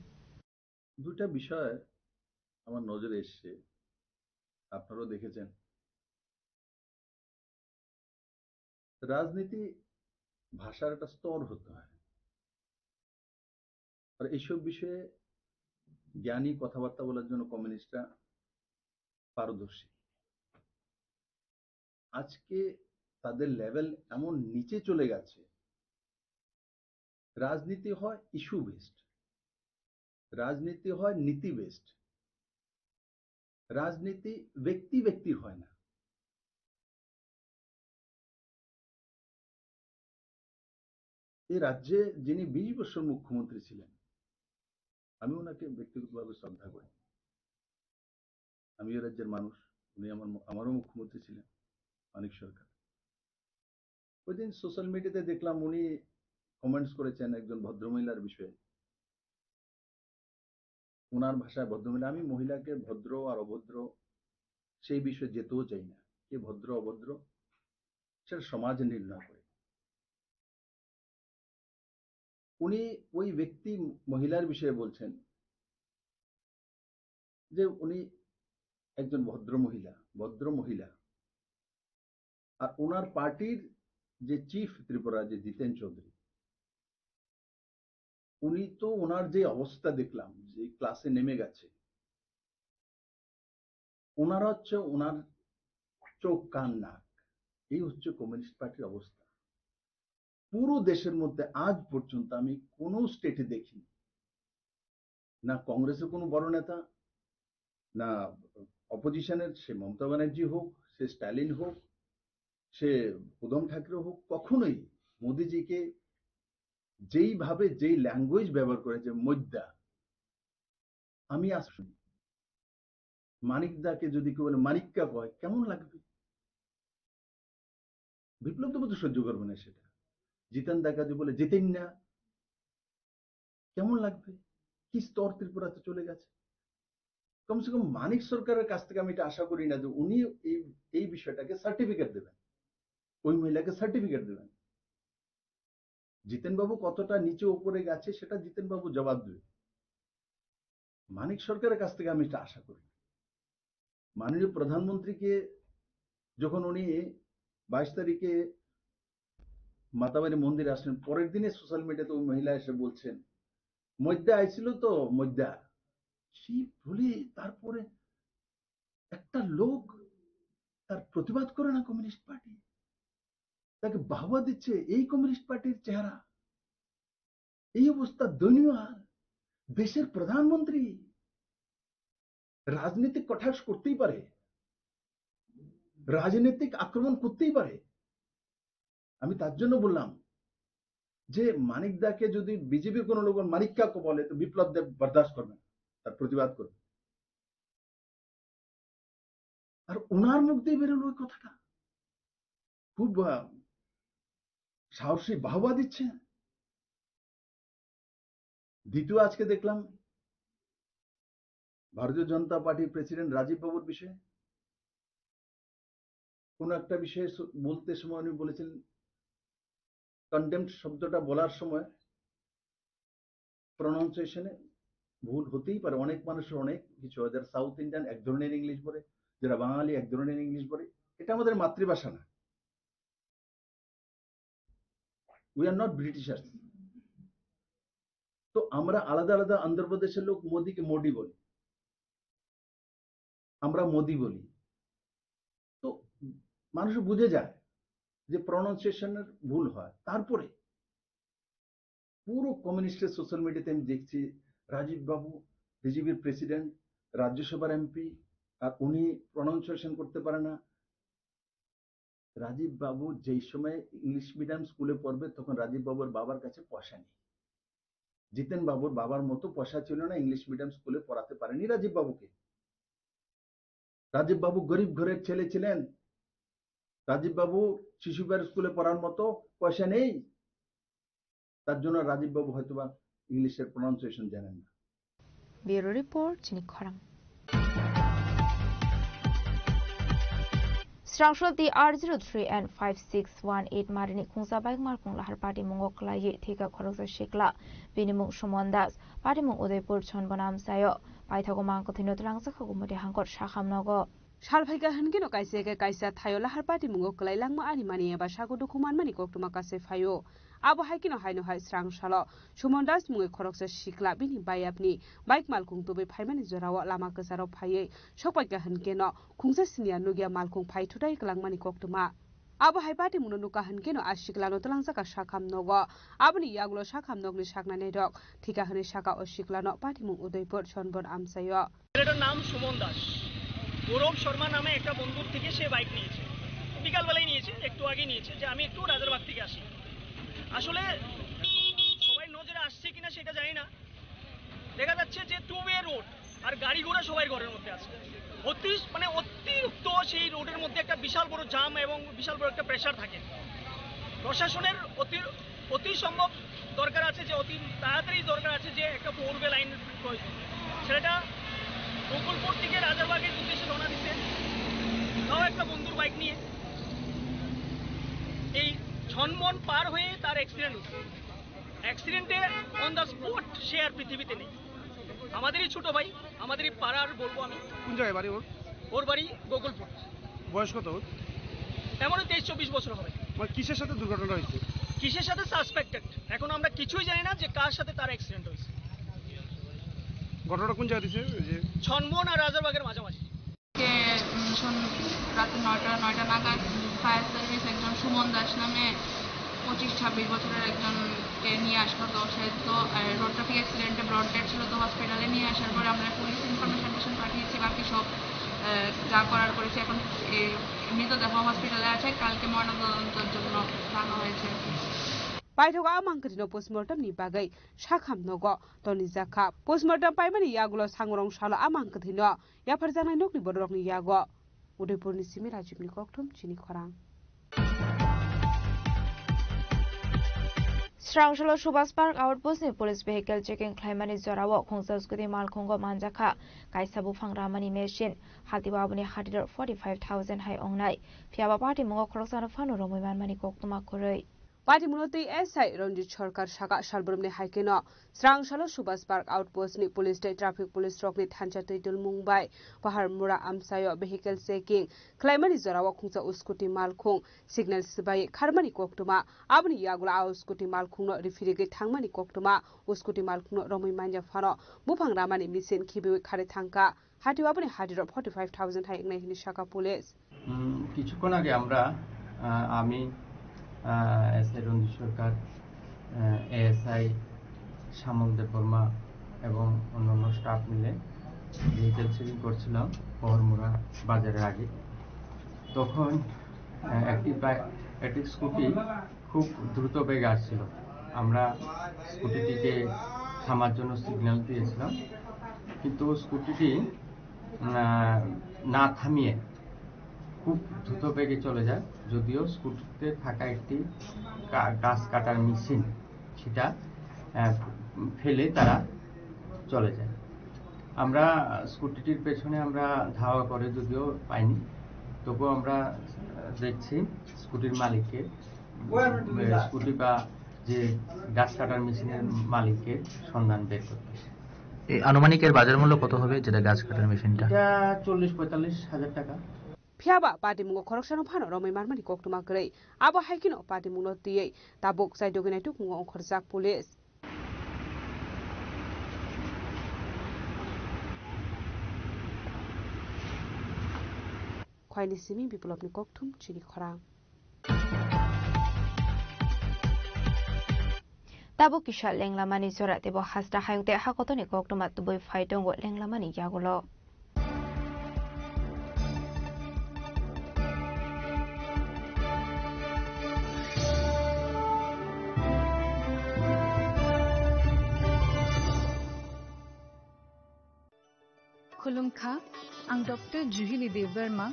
দুটা বিষয় আমার নজরে এসেছে আপনারাও দেখেছেন রাজনীতি ভাষার একটা স্তর হতে হয় আর এইসব বিষয়ে জ্ঞানী কথাবার্তা বলার জন্য কমিউনিস্টরা পারদর্শী আজকে তাদের লেভেল এমন নিচে চলে গেছে রাজনীতি হয় ইস্যু বেসড রাজনীতি হয় নীতি বেসড রাজনীতি ব্যক্তি ব্যক্তির হয় না এই রাজ্যে যিনি 20 বছর মুখ্যমন্ত্রী ছিলেন আমি ওনাকে ব্যক্তিগতভাবে শ্রদ্ধা করি আমি এই রাজ্যের মানুষ উনি আমারও মুখ্যমন্ত্রী ছিলেন মানিক সরকার ওই দিন সোশ্যাল মিডিয়াতে দেখলাম উনি কমেন্টস করেছেন একজন ভদ্রমহিলার বিষয়ে ওনার ভাষায় ভদ্রমহিলা আমি মহিলাকে ভদ্র আর অভদ্র সেই বিষয়ে যেতেও চাই না কে ভদ্র অভদ্র সেটা সমাজ নির্ণয় করে উনি ওই ব্যক্তি মহিলার বিষয়ে বলছেন যে উনি একজন ভদ্র মহিলা আর ওনার পার্টির যে চিফ ত্রিপুরা যে জিতেন চৌধুরী উনি তো ওনার যে অবস্থা দেখলাম যে ক্লাসে নেমে গেছে ওনারা হচ্ছে ওনার চোখ কান নাক এই হচ্ছে কমিউনিস্ট পার্টির অবস্থা পুরো দেশের মধ্যে আজ পর্যন্ত আমি কোন স্টেটে দেখিনি না কংগ্রেসের কোনো বড় নেতা না অপোজিশনের সে মমতা ব্যানার্জি হোক সে স্ট্যালিন হোক সে উদ্ধব ঠাকরে হোক কখনোই মোদিজিকে যেইভাবে যেই ল্যাঙ্গুয়েজ ব্যবহার করেছে মধ্যা আমি আসুন মানিকদাকে যদি কেউ বলে মানিক্কা কয় কেমন লাগবে বিপ্লব দেব তো সহ্য করবে না সেটা জিতেন দাকে যদি বলে জিতেন না কেমন লাগবে কি স্তর ত্রিপুরাতে চলে গেছে কমসে কম মানিক সরকারের কাছ থেকে আমি এটা আশা করি না যে উনি এই বিষয়টাকে সার্টিফিকেট দেবেন ওই মহিলাকে সার্টিফিকেট দেবেন জিতেন বাবু কতটা নিচে উপরে গেছে সেটা জিতেন বাবু জবাব দেবে মানিক সরকারের কাছ থেকে আমি এটা আশা করি মাননীয় প্রধানমন্ত্রীকে যখন উনি 22 তারিখে মাতাবাড়ি মন্দিরে আসলেন পরের দিনে সোশ্যাল মিডিয়াতে ওই মহিলা এসে বলছেন মধ্যে আইছিল তো মধ্যা কি বলে তারপরে একটা লোক তার প্রতিবাদ করে না কমিউনিস্ট পার্টি তাকে বাহবা দিচ্ছে এই কমিউনিস্ট পার্টির চেহারা এই অবস্থা দয়নীয় হাল দেশের প্রধানমন্ত্রী রাজনৈতিক কটাক্ষ করতেই পারে রাজনৈতিক আক্রমণ করতেই পারে আমি তার জন্য বললাম যে মানিক দাকে যদি বিজেপির কোন লোক মানিক্কা বলে তো বিপ্লব দেব বরদাস্ত করবে তার প্রতিবাদ করবে আর ওনার মুখ দিয়ে বেরোলো ওই কথাটা খুব সাহসী বাহবা দিচ্ছে দ্বিতীয় আজকে দেখলাম ভারতীয় জনতা পার্টির প্রেসিডেন্ট রাজীব বাবুর বিষয়ে কোন একটা বিষয়ে বলতে সময় উনি বলেছেন কন্ডেমড শব্দটা বলার সময় প্রনাউন্সিয়েশনে ভুল হতেই পারে অনেক মানুষের অনেক কিছু হয় যারা সাউথ ইন্ডিয়ান এক ধরনের ইংলিশ বলে যারা বাঙালি এক ধরনের ইংলিশ বলে এটা আমাদের মাতৃভাষা না উই আর নট ব্রিটিশার্স তো আমরা আলাদা আলাদা অন্ধ্রপ্রদেশের লোক মোদিকে মোদি বলি আমরা মোদি বলি, তো মানুষ বুঝে যায় যে প্রনাউন্সিয়েশনের ভুল হয়। তারপরে পুরো কমিউনিস্টের সোশ্যাল মিডিয়াতে আমি দেখছি রাজীব বাবু বিজেপির প্রেসিডেন্ট, রাজ্যসভার এমপি, আর উনি প্রনাউন্সিয়েশন করতে পারে না। রাজীব বাবু যেই সময় ইংলিশ মিডিয়াম স্কুলে পড়বে তখন রাজীব বাবুর বাবার কাছে পয়সা নেই। জিতেন বাবুর বাবার মতো পয়সা ছিল না, ইংলিশ মিডিয়াম স্কুলে পড়াতে পারেনি রাজীব বাবুকে। রাজীব বাবু গরিব ঘরের ছেলে ছিলেন। রাজীব বাবু শিশুবার স্কুলে পড়ার মতো পয়সা নেই, তার জন্য রাজীব বাবু হয়তোবা ইংলিশের প্রনাউন্সিয়েশন জানেন না। ব্যুরো রিপোর্ট চিনি খরাং। Strangshol the R03 and 5618 Marini Kungsa Bike Markung Lahar Party Mungok Layi Thika Khoroksa Shikla Binimung Sumondas Party Mung Udaipur Chonbonam Sayo Paithago Mangko Thino Tulangsa Khogumode Hangkot Shakham Nogo Shalphaiga Hangino Kaisega Kaisa Thayo Lahar Party Mungok Lai Langma Ani Mani Eba Shago Dukuman Mani Koktuma Kase Fayo Abo Haikino Haino Hai Strangshalo Sumondas Mungi Khoroksa Shikla Bini Bayapni Bike Malkung Tobe Paimani Zorawa Lama Kasaro Paye Shopaiga Hangeno Kungsa Sinia Nugia Malkung Pai Tudai Langmani Koktuma Abo Hai Party Munuka Hangeno Ashiklano Talangsaka Shakam Nogo Abni Yagulo Shakam Nogli Shakna Nedok Tika Hani Shaka Oshiklano Party Mung Udaipur Chonbon Amsayo এটার নাম সুমন দাস। গৌরব শর্মা নামে একটা বন্ধুর থেকে সে bike নিয়েছে, বিকালবেলায় নিয়েছে, একটু আগে নিয়েছে, যে আমি একটু রাজারবাগ থেকে আসি। আসলে সবাই নজরে আসছে কিনা সেটা জানি না, দেখা যাচ্ছে যে 2-ওয়ে রোড আর গাড়ি ঘোড়া সবাই ঘরের মধ্যে আছে। অতিরিক্ত সেই রোডের মধ্যে একটা বিশাল বড় জাম এবং বিশাল বড় একটা প্রেসার থাকে। প্রশাসনের অতি সম্ভব দরকার আছে, যে অতি তাড়াতাড়ি দরকার আছে যে একটা 4-ওয়ে লাইন প্রয়োজন। সেটা গোকুলপুর থেকে রাজারবাগের উদ্দেশ্যে রওনা দিচ্ছে, তাও একটা বন্ধুর বাইক নিয়ে। এই ছনমন পার হয়ে তার অ্যাক্সিডেন্ট হচ্ছে। অ্যাক্সিডেন্টে অন দ্য স্পট সে আর পৃথিবীতে নেই। আমাদেরই ছোট ভাই, আমাদেরই পাড়ার বলবো আমি। কোন জায়গায় বাড়ি ওর? ওর বাড়ি গোকুলপুর। বয়স কত ওর? তেমন 23-24 বছর হবে। মানে কিসের সাথে দুর্ঘটনা হয়েছে? কিসের সাথে সাসপেক্টেড, এখন আমরা কিছুই জানি না যে কার সাথে তার অ্যাক্সিডেন্ট হয়েছে। ঘটনাটা কোন জায়গা দিছে? যে ছনমন আর রাজারবাগের মাঝামাঝি। রাতে 9টা নাগাদ ফায়ার সার্ভিস একজন সুমন দাস নামে 25-26 বছরের একজনকে নিয়ে আসলো। তো সে তো রোড ট্রাফিক অ্যাক্সিডেন্টে ব্রড ডেড ছিল। তো হসপিটালে নিয়ে আসার পরে আমরা পুলিশ ইনফরমেশন পাঠিয়েছি, বাকি সব যা করার করেছি। এখন মৃতদেহ হসপিটালে আছে, কালকে ময়নাতদন্তের জন্য আনা হয়েছে। Paithoga Amankino postmortem ni bagai Shakham Nogo Tony Zaka postmortem Paimani Yagulo Sangrong Shala Amankino Yaparzana Nokni Bodok ni Yago Udaipur ni Simi Rajib ni Koktum Chini Khorang Strangshol Subhas Park Outpost ni police vehicle checking Klaimani Zorawo Khongsaskudi Malkhongo Manjaka Kaisabu Phangramani machine Hatibabuni Hadir 45,000 Hai Ongnai Fiaba Party Mongo Khoroksan Fanu Romuman Mani Koktuma Koroi Party Munoti SI Ronjit Sarkar Shaka Shalbrum Haikeno Strangshol Subhas Park Outpost ni police state traffic police rock ni Thancha Titul Mumbai Pahar Mura Amsayo vehicle checking Klaimani Zorawo Khongsa Uskuti Malkhong signal Sibai Kharmani Koktuma Abni Yagula Uskuti Malkhong no refirige Thangmani Koktuma Uskuti Malkhong no Romui Manja Fano Bupang Ramani Misin Khibiwi Khare Thangka Hatiwabuni Hadir 45,000 Hai Ignahini Shaka police কিছুক্ষণ আগে আমরা আমি SI রঞ্জিত সরকার ASI শ্যামল দেববর্মা এবং অন্যান্য staff মিলে vehicle checking করছিলাম পহরমুড়া বাজারের আগে। তখন একটি স্কুটি খুব দ্রুত বেগে আসছিল। আমরা স্কুটিটিকে থামার জন্য সিগন্যাল দিয়েছিলাম, কিন্তু স্কুটিটি না থামিয়ে খুব দ্রুত বেগে চলে যায়। যদিও স্কুটিতে থাকা একটি গাছ কাটার মেশিন সেটা ফেলে তারা চলে যায়। আমরা স্কুটিটির পেছনে আমরা ধাওয়া করে যদিও পাইনি, তবুও আমরা দেখছি স্কুটির মালিককে, স্কুটি বা যে গাছ কাটার মেশিনের মালিককে সন্ধান বের করতে। এই আনুমানিকের বাজার মূল্য কত হবে যেটা গাছ কাটার মেশিনটা? এটা 40-45 হাজার টাকা। Fiaba Party Mungo Corruption Pano Romy Marmani Koktuma Grey Abo Haikino Party Muno Tia Tabuk Side Doginatu Mungo Korzak Police খয়নি Simi বিপ্লবনি ককথুম চিনি খরা Tabo kisha lenglamani zora tebo hasda hayungte hakotoni koknuma tuboi faitongo lenglamani yagulo. Khulumkha, ang Dr. Juhili Deverma,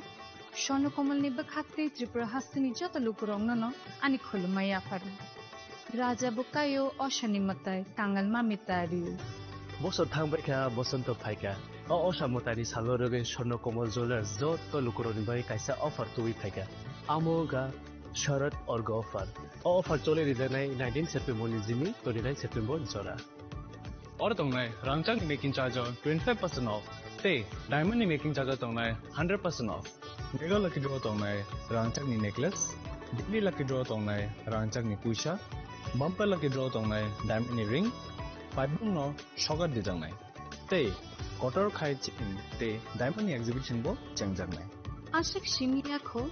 Shono Komalni Bakhatte Tripura Hastini Jota Lukurongno, ani Khulumaya Faru. Raja Bukayo Oshani Matai, Tangal Mamitariu. Bosor Tangbaika, Bosonto Paika, Oshamotari Saloroge, Shono Komal Zola, Zoto Lukuroni Bai Kaisa offer to Wipaka. Amoga, Sharat or Gofar. Offer Tole Ridanai, 19 September Zimi, 29 September Zora. Ortongai, Rangchak making charge of 25% off. Say, Diamond making charge of 100% off. Mega Lucky Draw Tongai, Rangchak necklace. Daily Lucky Draw Tongai, Rangchak Pusha. Bumper Lucky Draw Tongai, Diamond ring. 5 no Shogar Dijangai. Say, Kotor Kai Chicken, Day, Diamond exhibition bo, Changjangai. Ashik Shimiako,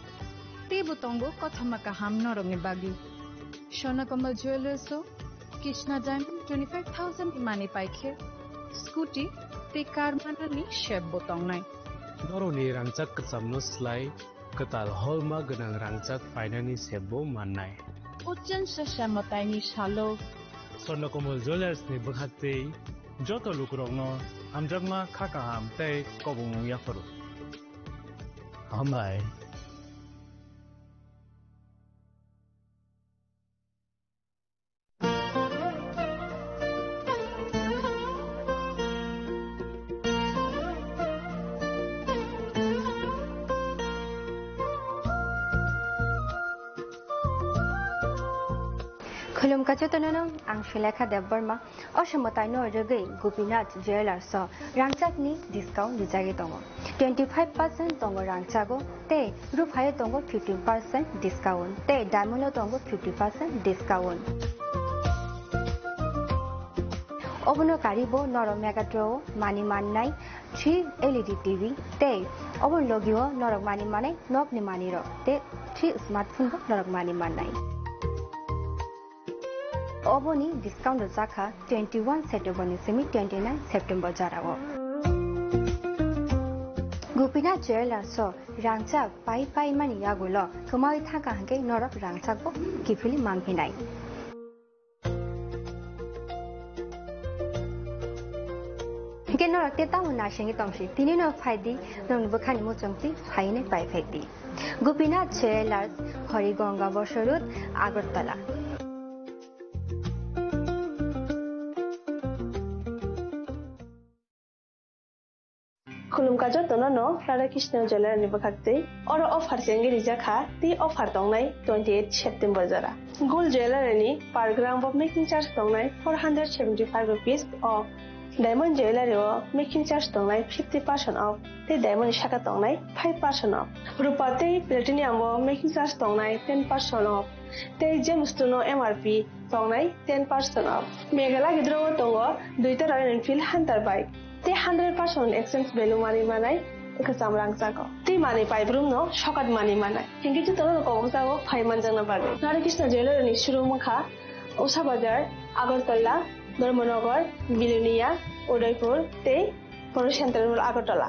Te Butongo, Kotamaka Hamnorong Bagi. Shona Komal Jewelers, Krishna Diamond 25,000 Imani Paike. Scooty, Te Karmanani Shep Botongai. Noroni Rangchak Samno Slide, Katal Holma Ganang Rangchak finally Sebo Manai. Ujan Shashamotani Shalo. Sonokomol Jewelers ni Bakhatte, Joto Lukurongno, Amjagma Kakaham Te Kobung Yafaru. Amai. Khulum kachotonono ang Shilekha Deborma Oshamotai no Rege Gopinath Jewelers Rangchak ni discount dijagi tongo 25% tongo Rangchago te Ruphaye tongo 15% discount te Diamond tongo 50% discount Obono karibo noro mega draw mani manai 3 LED TV te obon logio norok mani manai nok ni mani ro te 3 smartphone bo norok mani manai Oboni discount Zaka 21 September Semi 29 September Jarago. Gopinath Jewelers so Rangchak Pai Mani Yagulo, Kumai Taka Hanke Norok Rangchako, Kifili Mangpinai. Genor Teta Unashing Tomshi, Tinino Fidi, non Bukani Mutumti, Haine Pai Fedi. Gopinath Jewelers, Horigonga Boshorut, Agartala. Khulumka jotono Radhakrishna Jewelers ni bakhatte oro offer sengi rijaka ti offer tongnai 28 September jara Gold Jewelry ni per gram of making charge tongnai 475 rupees off Diamond Jewelry o making charge tongnai 50% off te Diamond shaka tongnai 5% off Rupa te Platinum o making charge tongnai 10% off te gemstone MRP tongnai 10% off Meghala gidro tongo duita Royal Enfield Hunter bike te 100% exchange value money manai ekasam rangchako te money paibrum no shokat money manai hingi to tono ko jago phaiman jangna bage Radhakrishna Jewelry ni shurumukha Usha Bazar Agartala Dharmanagar Bilonia Udaipur te Poro Central Agartala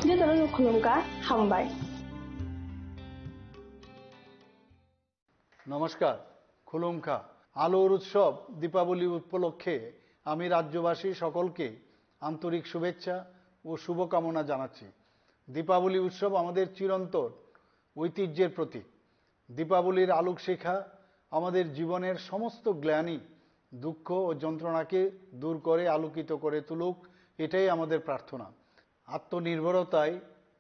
je tono khulumka hambai নমস্কার খুলুমখা আলোর উৎসব দীপাবলি উপলক্ষে আমি রাজ্যবাসী সকলকে আন্তরিক শুভেচ্ছা ও শুভকামনা জানাচ্ছি দীপাবলি উৎসব আমাদের চিরন্তন ঐতিহ্যের প্রতীক দীপাবলির আলোকশিখা আমাদের জীবনের সমস্ত গ্লানি দুঃখ ও যন্ত্রণাকে দূর করে আলোকিত করে তুলুক এটাই আমাদের প্রার্থনা আত্মনির্ভরতায়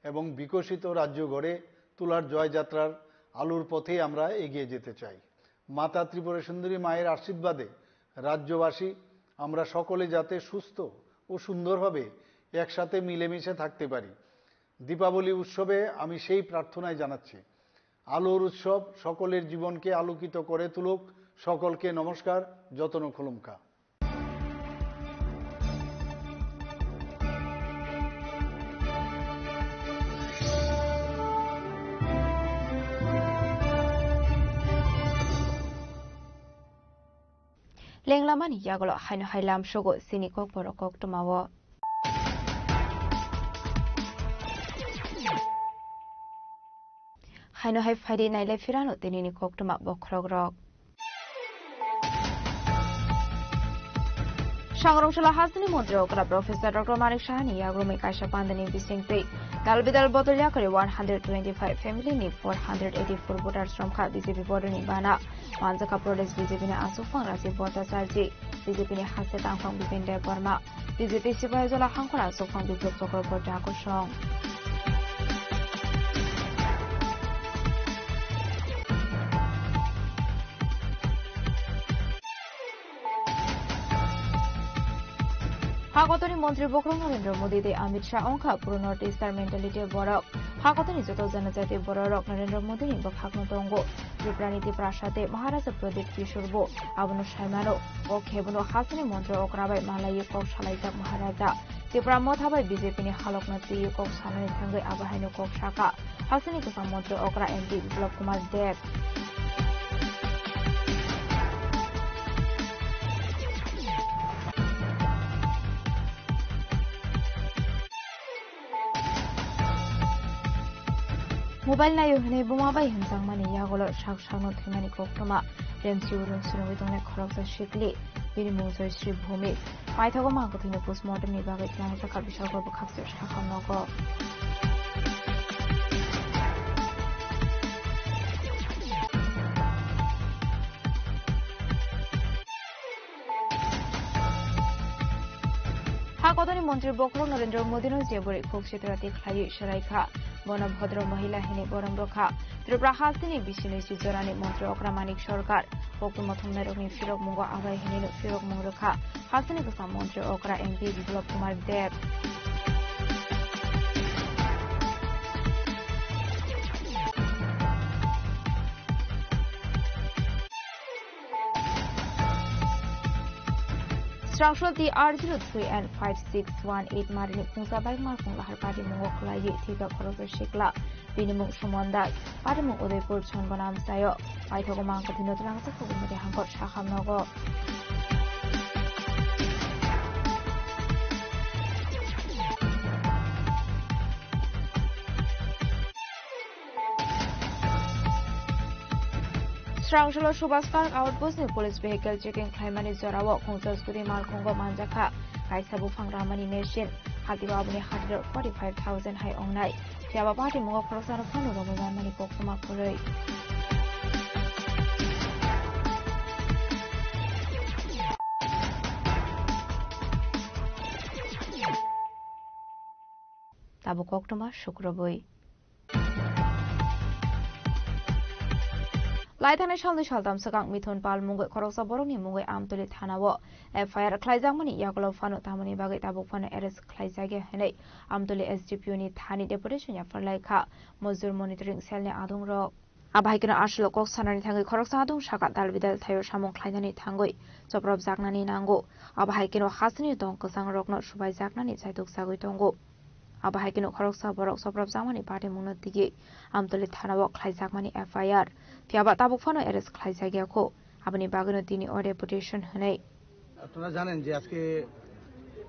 এবং বিকশিত রাজ্য গড়ে তোলার জয়যাত্রার আলোর পথে আমরা এগিয়ে যেতে চাই মাতা ত্রিপুরা সুন্দরী মায়ের আশীর্বাদে রাজ্যবাসী আমরা সকলে যাতে সুস্থ ও সুন্দরভাবে একসাথে মিলেমিশে থাকতে পারি দীপাবলি উৎসবে আমি সেই প্রার্থনাই জানাচ্ছি আলোর উৎসব সকলের জীবনকে আলোকিত করে তুলুক সকলকে নমস্কার যতন খুলুমখা লেংলামানি ইয়াগলো হাইনো হাইলাম সগো সিনি কক বড় কক টমাও হাইনো হাই ফাইডি নাইলে ফিরানো তিনিনি কক টমা বখরগ রক সংরক্ষণ হাসনি মন্ত্রী ওকরা প্রফেসর ডক্টর মানিক সাহানি ইয়াগ্রমে কাইসা পান্দানি বিসিংতে দালবিদাল বদলিয়া করে 125 ফ্যামিলি নি 484 ভোটার শ্রমখা বিজেপি বড়নি বানা মানজাকা প্রদেশ বিজেপি নে আসুফাং রাজীব ভট্টাচার্য বিজেপি নে হাসে তাংফাং বিপিন দেব বর্মা বিজেপি সিপাহীজলা হাংখরা আসুফাং বিপ্লব চক্রবর্তী আকর্ষণ হাগতনি মন্ত্রী বক্রং নরেন্দ্র মোদী দে অমিত শাহ অংখা পুরো নর্থ ইস্টার মেন্টালিটি বরক হাগতনি যত জনজাতি বরক নরেন্দ্র মোদী নি বখাগনো দঙ্গ ত্রিপুরানীতি প্রাসাদে মহারাজা প্রদীপ কিশোরবো আবনো সাইমানো ও খেবনো হাসনি মন্ত্র অকরাবাই মালায়ী কক সালাইজাক মহারাজা ত্রিপুরা মথাবাই বিজেপি নি হালকনা তিয়ু কক সানানি থাঙ্গৈ আবাহাইনো কক শাখা হাসনি কোসা মন্ত্র অকরা এমপি বিপ্লব কুমার দেব मोबाइल नायो हने बुमाबाई हिंसांग माने यागोलो शाक शानो थैमानि कोक्टमा रेमसि उरुम सुरंगै दंनाय खरकसा शिकलि बिनि मुंजय श्री भूमि पाइथागो मागथिनो पोस्टमर्टम नि बागै क्लास जाका बिसागो खाक्से शाखानगो हागतनि मंत्री बक्र नरेंद्र मोदी जेबोरै खोकसेतराति ख्लायै सरायखा बनभद्र महिला हिनी बरम रखा त्रिपुरा हासिनी बिसिनै सिजरानि मंत्री अक्रा मानिक सरकार पक्तमथम नायरकनि फिरक मुंगो आबाय हिनी फिरक मुंग रखा हासिनी गोसा मंत्री अक्रा MP Biplab Kumar Dev Strangshoti R03N5618 Marini Pungsa Baik Markung Lahar Padi Mungo Kulayi Tiga Khorosa Shikla Binimung Sumondas Padimung Udaipur Chongonam Sayo Paithogo Mangkatino Trangsa Kugumati Hangkot Shaham Nogo Strangsholo Subas Park Outpost ni Police Vehicle Checking Klaimani Zorawo Khongsa Skudi Malkhongo Manjaka Kaisabu Pangramani Nation Hatiba Abuni Hadro 45,000 Hai Ongnai Tiaba Party Mungo Krosano Pano Roman Mani Poksama Kuroi Tabu Koktoma Shukraboi Laitane Shalni Shaldam Sakang Mithun Pal Mungo Korosa Boroni Mungo Amtuli Thanawo Fire Klaizamani Yakolo Fano Tamani Bagai Tabu Fano Eres Klaizage Hene Amtuli SGP ni Thani Deputation ya Farlaika Mozur Monitoring Cell ni Adung Ro Abhaikina Ashlo Kok Sanani Tangi Koroksa Adung Shaka Dalvidal Thayo Shamong Klaidani Tangoi Soprob Zagnani Nango Abhaikino Hasni Donko Sang Rokno Shubai Zagnani Saituk Sagui Tongo Abhaikino Koroksa Borok Soprob Zamani Party Munot Digi Amtuli Thanawo Klaizagmani FIR Tiaba Tabuk Fano Eres Klaizageko Abani Bagano Dini or Deputation Hane আপনারা জানেন যে আজকে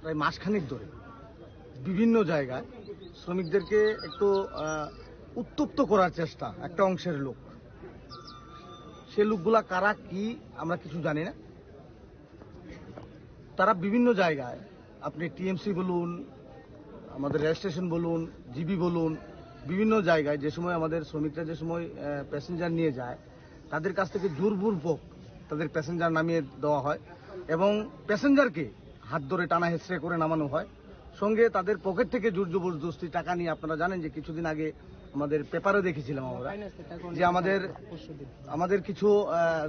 প্রায় মাসখানেক ধরে বিভিন্ন জায়গায় শ্রমিকদেরকে একটু উত্তপ্ত করার চেষ্টা একটা অংশের লোক সে লোকগুলা কারা কি আমরা কিছু জানি না তারা বিভিন্ন জায়গায় আপনি টিএমসি বলুন আমাদের রেল স্টেশন বলুন জিবি বলুন বিভিন্ন জায়গায় যে সময় আমাদের শ্রমিকরা যে সময় প্যাসেঞ্জার নিয়ে যায় তাদের কাছ থেকে জোরপূর্বক তাদের প্যাসেঞ্জার নামিয়ে দেওয়া হয় এবং প্যাসেঞ্জারকে হাত ধরে টানা হেঁচড়ে করে নামানো হয় সঙ্গে তাদের পকেট থেকে জোর জবরদস্তি টাকা নিয়ে আপনারা জানেন যে কিছুদিন আগে আমাদের পেপারে দেখেছিলাম আমরা যে আমাদের কিছু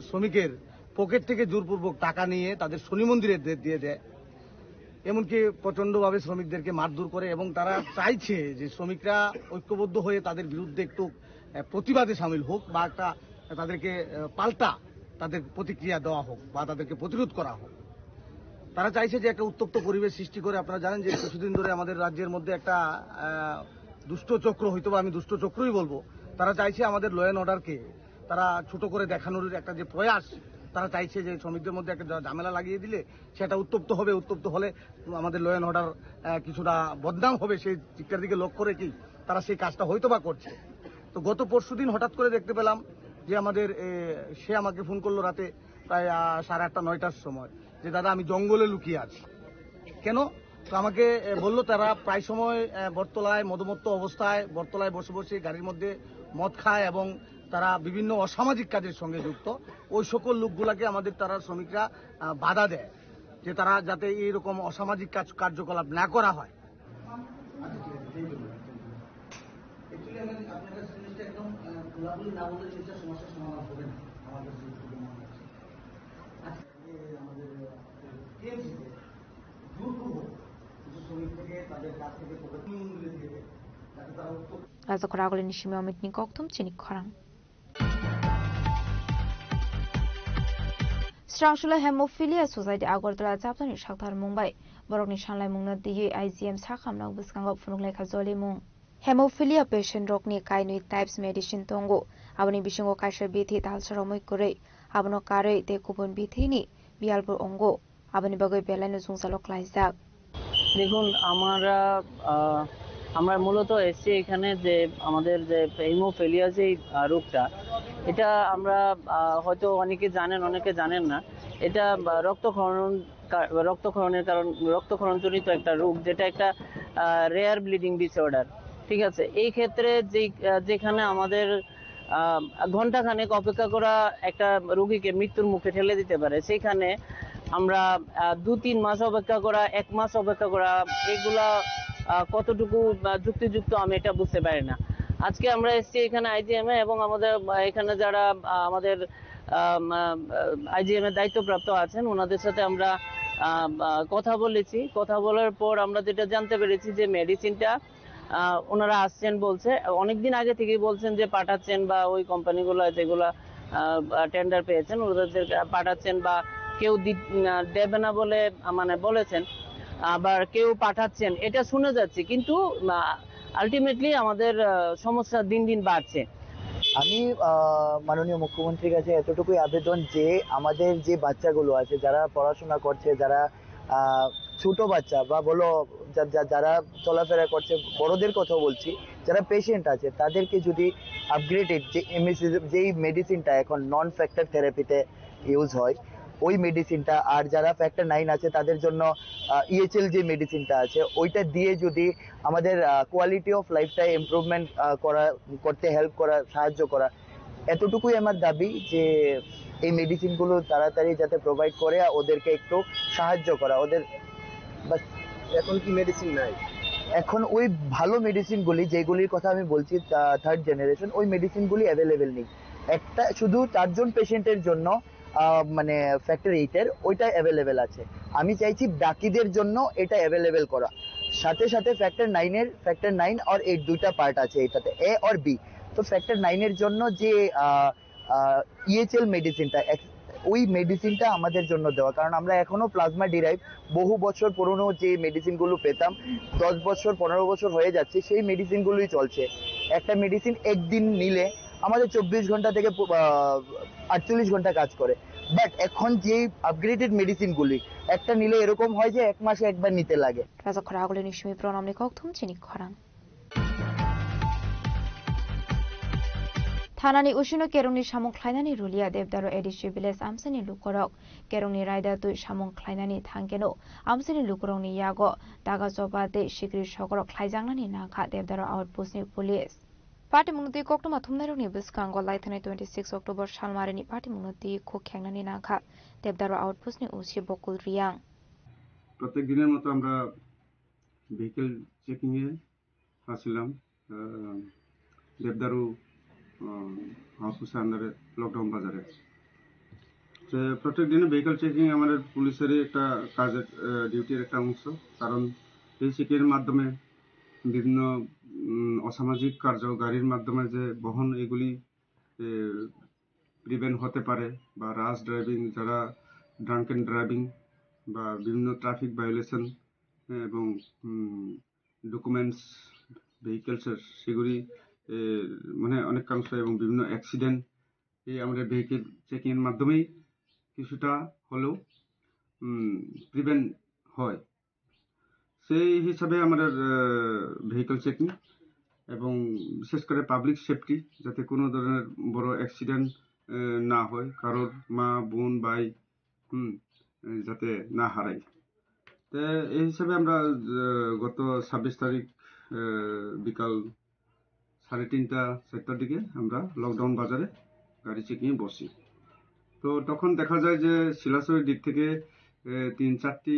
শ্রমিকের পকেট থেকে জোরপূর্বক টাকা নিয়ে তাদের শনি মন্দিরে দিয়ে দেয় এমনকি প্রচন্ডভাবে শ্রমিকদেরকে মারধর করে এবং তারা চাইছে যে শ্রমিকরা ঐক্যবদ্ধ হয়ে তাদের বিরুদ্ধে একটু প্রতিবাদে সামিল হোক বা একটা তাদেরকে পাল্টা তাদের প্রতিক্রিয়া দেওয়া হোক বা তাদেরকে প্রতিরোধ করা হোক তারা চাইছে যে একটা উত্তপ্ত পরিবেশ সৃষ্টি করে আপনারা জানেন যে কিছুদিন ধরে আমাদের রাজ্যের মধ্যে একটা দুষ্ট চক্র হয়তো বা আমি দুষ্ট চক্রই বলবো তারা চাইছে আমাদের ল অ্যান্ড অর্ডারকে তারা ছোট করে দেখানোর একটা যে প্রয়াস তারা চাইছে যে শ্রমিকদের মধ্যে একটা ঝামেলা লাগিয়ে দিলে সেটা উত্তপ্ত হবে, উত্তপ্ত হলে আমাদের ল অ্যান্ড অর্ডার কিছুটা বদনাম হবে, সেই দিকটার দিকে লক্ষ্য রেখেই তারা সেই কাজটা হয়তো বা করছে। তো গত পরশুদিন হঠাৎ করে দেখতে পেলাম যে আমাদের সে আমাকে ফোন করলো রাতে প্রায় 8:30 9টার সময় যে দাদা আমি জঙ্গলে লুকিয়ে আছি। কেন? তো আমাকে বললো তারা প্রায় সময় বটতলায় মদমত্ত অবস্থায় বটতলায় বসে বসে গাড়ির মধ্যে মদ খায় এবং তারা বিভিন্ন অসামাজিক কাজের সঙ্গে যুক্ত। ওই সকল লোকগুলাকে আমাদের তারা শ্রমিকরা বাধা দেয় যে তারা যাতে এইরকম অসামাজিক কার্যকলাপ না করা হয়। 라자코라고리 니시미 어밋니 꼭톰 치니 커랑 স্রাংশুলা হেমোফিলিয়া সোসাইটি আগরতলা চাপতানি সাকতার মুম্বাই বরকনি সানলাই মুংনা দিয়ে আইজিএম সাখামনাং বিসকাঙ্গ ফুনুংলেখা জলিমুং হেমোফিলিয়া পেশেন্ট রকনি কাইনুই টাইপস মেডিসিন তঙ্গো আবনি বিসঙ্গ কাইসা বিথি তালসারমই করে আবনো কারে তে কুপন বিথিনি বিয়ালপুর অঙ্গ আবনি বাগৈ বেলাইনো জুংসালক লাইজাক। দেখুন আমরা মূলত এসছি এখানে যে আমাদের যে হেমোফিলিয়া যে রোগটা, এটা আমরা হয়তো অনেকে জানেন অনেকে জানেন না। এটা রক্তক্ষরণের কারণ রক্তক্ষরণজনিত একটা রোগ, যেটা একটা রেয়ার ব্লিডিং ডিসঅর্ডার। ঠিক আছে, এই ক্ষেত্রে যেখানে আমাদের ঘন্টাখানেক অপেক্ষা করা একটা রোগীকে মৃত্যুর মুখে ঠেলে দিতে পারে, সেখানে আমরা 2-3 মাস অপেক্ষা করা, 1 মাস অপেক্ষা করা, এগুলা কতটুকু যুক্তিযুক্ত আমি এটা বুঝতে পারি না। আজকে আমরা এসেছি এখানে আইজিএম এ এবং আমাদের এখানে যারা আমাদের আইজিএম এর দায়িত্বপ্রাপ্ত আছেন ওনাদের সাথে আমরা কথা বলেছি। কথা বলার পর আমরা যেটা জানতে পেরেছি যে মেডিসিনটা ওনারা আসছেন বলছে, অনেকদিন আগে থেকেই বলছেন যে পাঠাচ্ছেন, বা ওই কোম্পানিগুলো যেগুলা টেন্ডার পেয়েছেন ওদের পাঠাচ্ছেন, বা কেউ দেবে না বলে মানে বলেছেন, আবার কেউ পাঠাচ্ছেন, এটা শুনে যাচ্ছে। কিন্তু আলটিমেটলি আমাদের সমস্যা দিন দিন বাড়ছে। আমি মাননীয় মুখ্যমন্ত্রীর কাছে এতটুকুই আবেদন যে আমাদের যে বাচ্চাগুলো আছে যারা পড়াশোনা করছে, যারা ছোট বাচ্চা বা বলো যারা চলাফেরা করছে, বড়দের কথা বলছি, যারা পেশেন্ট আছে তাদেরকে যদি আপগ্রেডেড যেই মেডিসিনটা এখন নন ফ্যাক্টর থেরাপিতে ইউজ হয় ওই মেডিসিনটা, আর যারা ফ্যাক্টর 9 আছে তাদের জন্য ইএচএল যে মেডিসিনটা আছে ওইটা দিয়ে যদি আমাদের কোয়ালিটি অফ লাইফটা ইমপ্রুভমেন্ট করতে হেল্প করা, সাহায্য করা, এতটুকুই আমার দাবি যে এই মেডিসিনগুলো তাড়াতাড়ি যাতে প্রোভাইড করে ওদেরকে একটু সাহায্য করা। ওদের এখন কি মেডিসিন নাই? এখন ওই ভালো মেডিসিনগুলি যেগুলির কথা আমি বলছি 3rd জেনারেশন, ওই মেডিসিনগুলি অ্যাভেলেবেল নেই। একটা শুধু 4 জন পেশেন্টের জন্য মানে ফ্যাক্টর 8 ওইটা অ্যাভেলেবেল আছে। আমি চাইছি বাকিদের জন্য এটা অ্যাভেলেবেল করা। সাথে সাথে ফ্যাক্টর 9 আর 8 দুইটা পার্ট আছে এটাতে, এ আর বি। তো ফ্যাক্টর 9 জন্য যে ইএচএল মেডিসিনটা, ওই মেডিসিনটা আমাদের জন্য দেওয়া, কারণ আমরা এখনো প্লাজমা ডিরাইভ বহু বছর পুরনো যে মেডিসিনগুলো পেতাম, 10 বছর 15 বছর হয়ে যাচ্ছে, সেই মেডিসিনগুলোই চলছে। একটা মেডিসিন একদিন নিলে আমাদের 24 ঘন্টা থেকে 48 ঘন্টা কাজ করে। বাট এখন যে আপগ্রেডেড মেডিসিনগুলি একটা নিলে এরকম হয় যে 1 মাসে একবার নিতে লাগে। 라자코라고리 니시미 프로nom니 꼭톰 치니 커랑 थानानि उसिनो केरंनि सामुं ख्लायनानि रुलिया देबदारो एडिसि भिलेज आमसेनि लुकरक केरंनि रायदा तुइ सामुं ख्लायनानि थांकेनो आमसेनि लुकरंनि यागो दागा जबादे सिग्रि सगरक ख्लायजांनानि नाखा देबदारो आउटपोस्टनि पुलिस पार्टी मुनति कोक्टमा थुमनारनि बिस्कांगो लाइथानाय 26 अक्टोबर सालमारिनि पार्टी मुनति खोख्यांनानि नाखा देबदारो आउटपोस्टनि उसि बकुल रियां प्रत्येक दिনের মতো আমরা ভেহিকল চেকিং এ আসলাম দেবদারু হাউসের আন্ডারে লকডাউন বাজারে। তো প্রত্যেক দিনে ভেহিকল চেকিং আমাদের পুলিশের একটা কাজের ডিউটির একটা অংশ, কারণ এই চেকিংয়ের মাধ্যমে বিভিন্ন অসামাজিক কার্য গাড়ির মাধ্যমে যে বহন এগুলি প্রিভেন্ট হতে পারে, বা রাশ ড্রাইভিং, যারা ড্রাঙ্কেন ড্রাইভিং বা বিভিন্ন ট্রাফিক ভায়োলেশন এবং ডকুমেন্টস ভেহিকেলসের সেগুলি মানে অনেকাংশ এবং বিভিন্ন অ্যাক্সিডেন্ট এই আমাদের ভেহিকেল চেকিংয়ের মাধ্যমেই কিছুটা হলেও প্রিভেন্ট হয়। সেই হিসাবে আমাদের ভেহিকল চেকিং এবং বিশেষ করে পাবলিক সেফটি, যাতে কোনো ধরনের বড় অ্যাক্সিডেন্ট না হয়, কারোর মা বোন ভাই যাতে না হারায়। তো এই হিসাবে আমরা গত 26 তারিখ বিকাল 3:30-4টার দিকে আমরা লকডাউন বাজারে গাড়ি চেকিংয়ে বসি। তো তখন দেখা যায় যে শিলাচরের দিক থেকে 3-4টি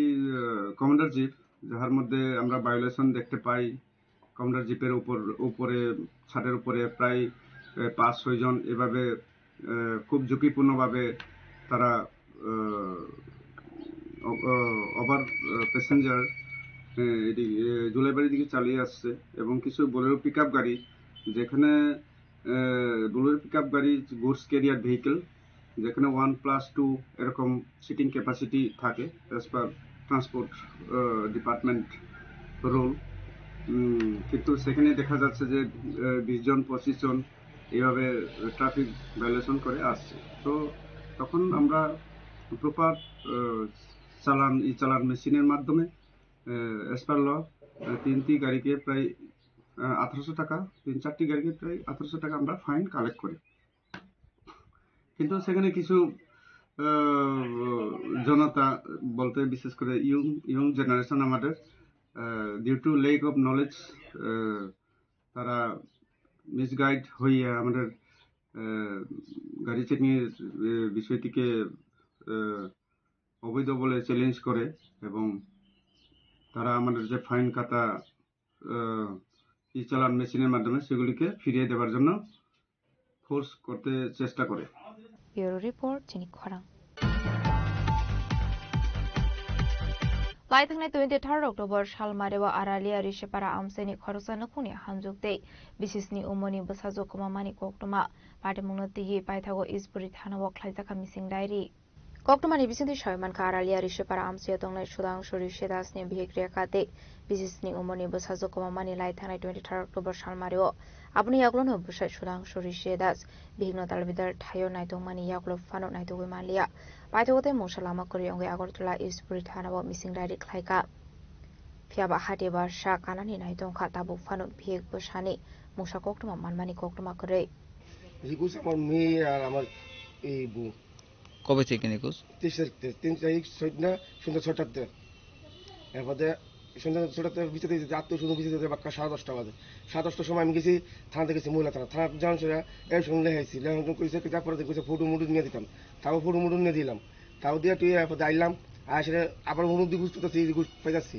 কমান্ডার জিপ, যার মধ্যে আমরা ভায়োলেশন দেখতে পাই। কমান্ডার জিপের উপরে ছাদের উপরে প্রায় 5-6 জন এভাবে খুব ঝুঁকিপূর্ণভাবে তারা ওভার প্যাসেঞ্জার জুলাইবাড়ির দিকে চালিয়ে আসছে। এবং কিছু বোলেরো পিক আপ গাড়ি, যেখানে বোলেরো পিক আপ গাড়ি গুডস ক্যারিয়ার ভেহিকেল, যেখানে 1+2 এরকম সিটিং ক্যাপাসিটি থাকে as per transport department rule. কিন্তু সেখানে দেখা যাচ্ছে যে 20 জন 25 জন এইভাবে ট্রাফিক ভায়োলেশন করে আসছে। তো তখন আমরা প্রপার চালান মেশিনের মাধ্যমে অ্যাজ পার ল 3টি গাড়িকে প্রায় 1800 টাকা, 3-4টি গাড়িকে প্রায় 1800 টাকা আমরা ফাইন কালেক্ট করি। কিন্তু সেখানে কিছু জনতা বলতে বিশেষ করে ইয়ং জেনারেশন আমাদের due to lack of knowledge তারা মিসগাইড হয়ে আমাদের গাড়ি চেকিংয়ের বিষয়টিকে অবৈধ বলে চ্যালেঞ্জ করে এবং তারা আমাদের যে ফাইন খাতা ই চালান মেশিনের মাধ্যমে সেগুলিকে ফিরিয়ে দেওয়ার জন্য ফোর্স করতে চেষ্টা করে। ব্যুরো রিপোর্ট চিনি খরাং। लाइथांनाय 23 अक्टोबर सालमारेवा आरालिया रिशेपारा आमसेनि खरसा नखुनि हामजुगते बिसिसनि उमनि बसाजो कमामानि कोक्टमा पाटेमुंनो तिगि पाइथागो इजपुरि थानाव ख्लाइजाखा मिसिं डायरी कोक्टमानि बिसिंति सयमानखा आरालिया रिशेपारा आमसे दंनाय सुदां सुरि शेदासनि भिक्रिया खाते बिसिसनि उमनि बसाजो कमामानि लाइथांनाय 23 अक्टोबर सालमारेव आबुनि याग्लोनो बुसाय सुदां सुरि शेदास भिग्न तालबिदार थायो नायदंमानि याग्लो फानो नायदोगै मालिया पाइथागोते मुसलामा करि अंगे आगरतला इजपुरि थानाव मिसिं डायरी ख्लाइका फियाबा हाटे बारसा कानानि नायदंखा ताबु फानो भिग बसानि मुसा कोक्टमा मानमानि कोक्टमा करे रिकुस আমার মেয়ে আর আমার এই বউ কবে থেকে নিকুজ 3 তারিখ না সন্ধ্যা 6টাতে এরপরে সন্ধ্যা 6টাতে ভিতরে আত্মীয় ভিতরে বাক্কা 10:30 বাজে 10:30 সময় আমি গেছি থানাতে গেছি মহিলা থানা যাওয়ার সময় এই শুনলে হাইছি লেখন কইছে কি তারপরে কইছে ফটো মুডু নিয়ে দিতাম তাও ফটো মুডু নিয়ে দিলাম তাও দিয়ে তুই এরপরে আইলাম আসলে আবার মুডু দি বুঝতেছি রিকুস পাইতাছি